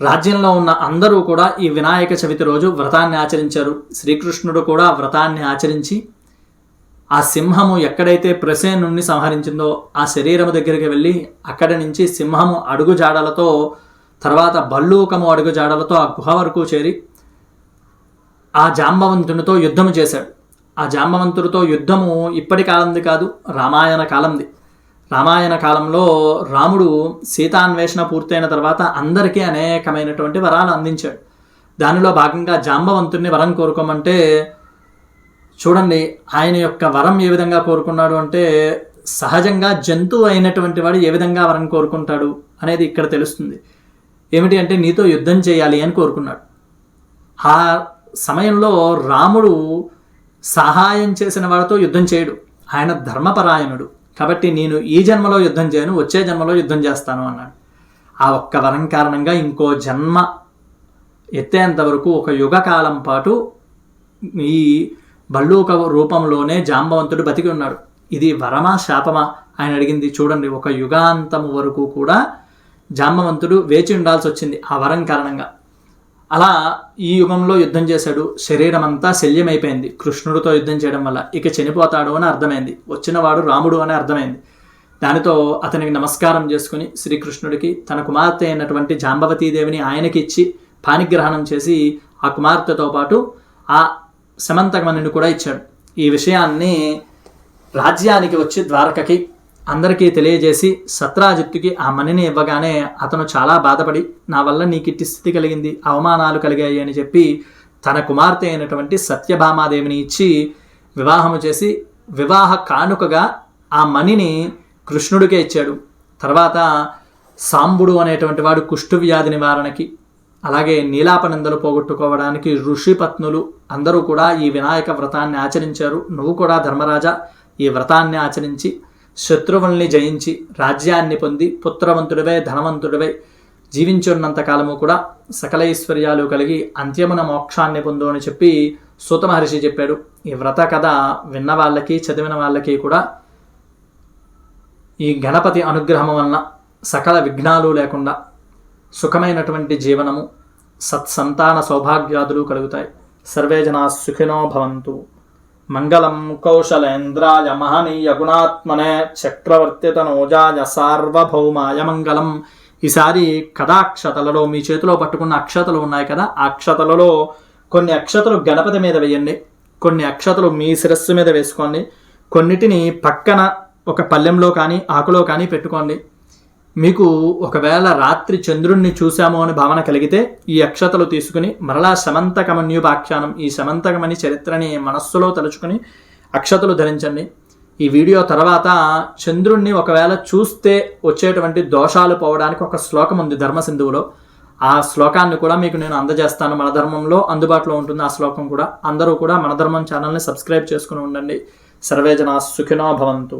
S1: రాజ్యంలో ఉన్న అందరూ కూడా ఈ వినాయక చవితి రోజు వ్రతాన్ని ఆచరించారు. శ్రీకృష్ణుడు కూడా వ్రతాన్ని ఆచరించి ఆ సింహము ఎక్కడైతే ప్రసేనుణ్ణి సంహరించిందో ఆ శరీరము దగ్గరికి వెళ్ళి అక్కడి నుంచి సింహము అడుగు జాడలతో, తర్వాత భల్లూకము అడుగు జాడలతో ఆ గుహ వరకు చేరి ఆ జాంబవంతునితో యుద్ధము చేశాడు. ఆ జాంబవంతుడితో యుద్ధము ఇప్పటి కాలంది కాదు, రామాయణ కాలంది. రామాయణ కాలంలో రాముడు సీతాన్వేషణ పూర్తయిన తర్వాత అందరికీ అనేకమైనటువంటి వరాలు అందించాడు. దానిలో భాగంగా జాంబవంతుడిని వరం కోరుకోమంటే చూడండి, ఆయన యొక్క వరం ఏ విధంగా కోరుకున్నాడు అంటే, సహజంగా జంతువు అయినటువంటి వాడు ఏ విధంగా వరం కోరుకుంటాడు అనేది ఇక్కడ తెలుస్తుంది. ఏమిటి అంటే, నీతో యుద్ధం చేయాలి అని కోరుకున్నాడు. ఆ సమయంలో రాముడు సహాయం చేసిన వాడితో యుద్ధం చేయడు, ఆయన ధర్మపరాయణుడు. కాబట్టి నేను ఈ జన్మలో యుద్ధం చేయను, వచ్చే జన్మలో యుద్ధం చేస్తాను అన్నాడు. ఆ ఒక్క వరం కారణంగా ఇంకో జన్మ ఎత్తేంత వరకు ఒక యుగకాలం పాటు ఈ భల్లూక రూపంలోనే జాంబవంతుడు బతికి ఉన్నాడు. ఇది వరమా శాపమా ఆయన అడిగింది. చూడండి, ఒక యుగాంతము వరకు కూడా జాంబవంతుడు వేచి ఉండాల్సి వచ్చింది ఆ వరం కారణంగా. అలా ఈ యుగంలో యుద్ధం చేశాడు. శరీరం అంతా శల్యమైపోయింది కృష్ణుడితో యుద్ధం చేయడం వల్ల. ఇక చనిపోతాడు అని అర్థమైంది, వచ్చినవాడు రాముడు అని అర్థమైంది. దానితో అతనికి నమస్కారం చేసుకుని శ్రీకృష్ణుడికి తన కుమార్తె అయినటువంటి జాంబవతీదేవిని ఆయనకి ఇచ్చి పాణిగ్రహణం చేసి ఆ కుమార్తెతో పాటు ఆ సమంతకమణిని కూడా ఇచ్చాడు. ఈ విషయాన్ని రాజ్యానికి వచ్చి ద్వారకకి అందరికీ తెలియజేసి సత్రాజిత్తుకి ఆ మణిని ఇవ్వగానే అతను చాలా బాధపడి, నా వల్ల నీకిట్టి స్థితి కలిగింది, అవమానాలు కలిగాయి అని చెప్పి తన కుమార్తె అయినటువంటి సత్యభామాదేవిని ఇచ్చి వివాహము చేసి వివాహ కానుకగా ఆ మణిని కృష్ణుడికే ఇచ్చాడు. తర్వాత సాంబుడు అనేటువంటి వాడు కుష్ఠవ్యాధి నివారణకి, అలాగే నీలాపనిందలు పోగొట్టుకోవడానికి ఋషిపత్నులు అందరూ కూడా ఈ వినాయక వ్రతాన్ని ఆచరించారు. నువ్వు కూడా ధర్మరాజా ఈ వ్రతాన్ని ఆచరించి శత్రువుల్ని జయించి రాజ్యాన్ని పొంది పుత్రవంతుడివై ధనవంతుడివై జీవించున్నంత కాలము కూడా సకలైశ్వర్యాలు కలిగి అంత్యమున మోక్షాన్ని పొందు అని చెప్పి సూత మహర్షి చెప్పాడు. ఈ వ్రత కథ విన్న వాళ్ళకి చదివిన వాళ్ళకి కూడా ఈ గణపతి అనుగ్రహం వలన సకల విఘ్నాలు లేకుండా సుఖమైనటువంటి జీవనము, సత్సంతాన సౌభాగ్యాదులు కలుగుతాయి. సర్వే జనా సుఖినో భవంతు. మంగళం కౌశలేంద్రాయ మహనీయ గుణాత్మనే చక్రవర్తితనోజాయ సార్వభౌమాయ మంగళం. ఈసారి కథాక్షతలలో మీ చేతిలో పట్టుకున్న అక్షతలు ఉన్నాయి కదా, ఆ అక్షతలలో కొన్ని అక్షతలు గణపతి మీద వేయండి, కొన్ని అక్షతలు మీ శిరస్సు మీద వేసుకోండి, కొన్నిటిని పక్కన ఒక పళ్ళెంలో కానీ ఆకులో కానీ పెట్టుకోండి. మీకు ఒకవేళ రాత్రి చంద్రుణ్ణి చూశాము అని భావన కలిగితే ఈ అక్షతలు తీసుకుని మరలా సమంతకమన్యుపాఖ్యానం, ఈ సమంతకమణి చరిత్రని మనస్సులో తలుచుకుని అక్షతలు ధరించండి. ఈ వీడియో తర్వాత చంద్రుణ్ణి ఒకవేళ చూస్తే వచ్చేటువంటి దోషాలు పోవడానికి ఒక శ్లోకం ఉంది ధర్మసింధువులో. ఆ శ్లోకాన్ని కూడా మీకు నేను అందజేస్తాను. మన ధర్మంలో అందుబాటులో ఉంటుంది ఆ శ్లోకం కూడా. అందరూ కూడా మన ధర్మం ఛానల్ని సబ్స్క్రైబ్ చేసుకుని ఉండండి. సర్వే జనా సుఖినో భవంతు.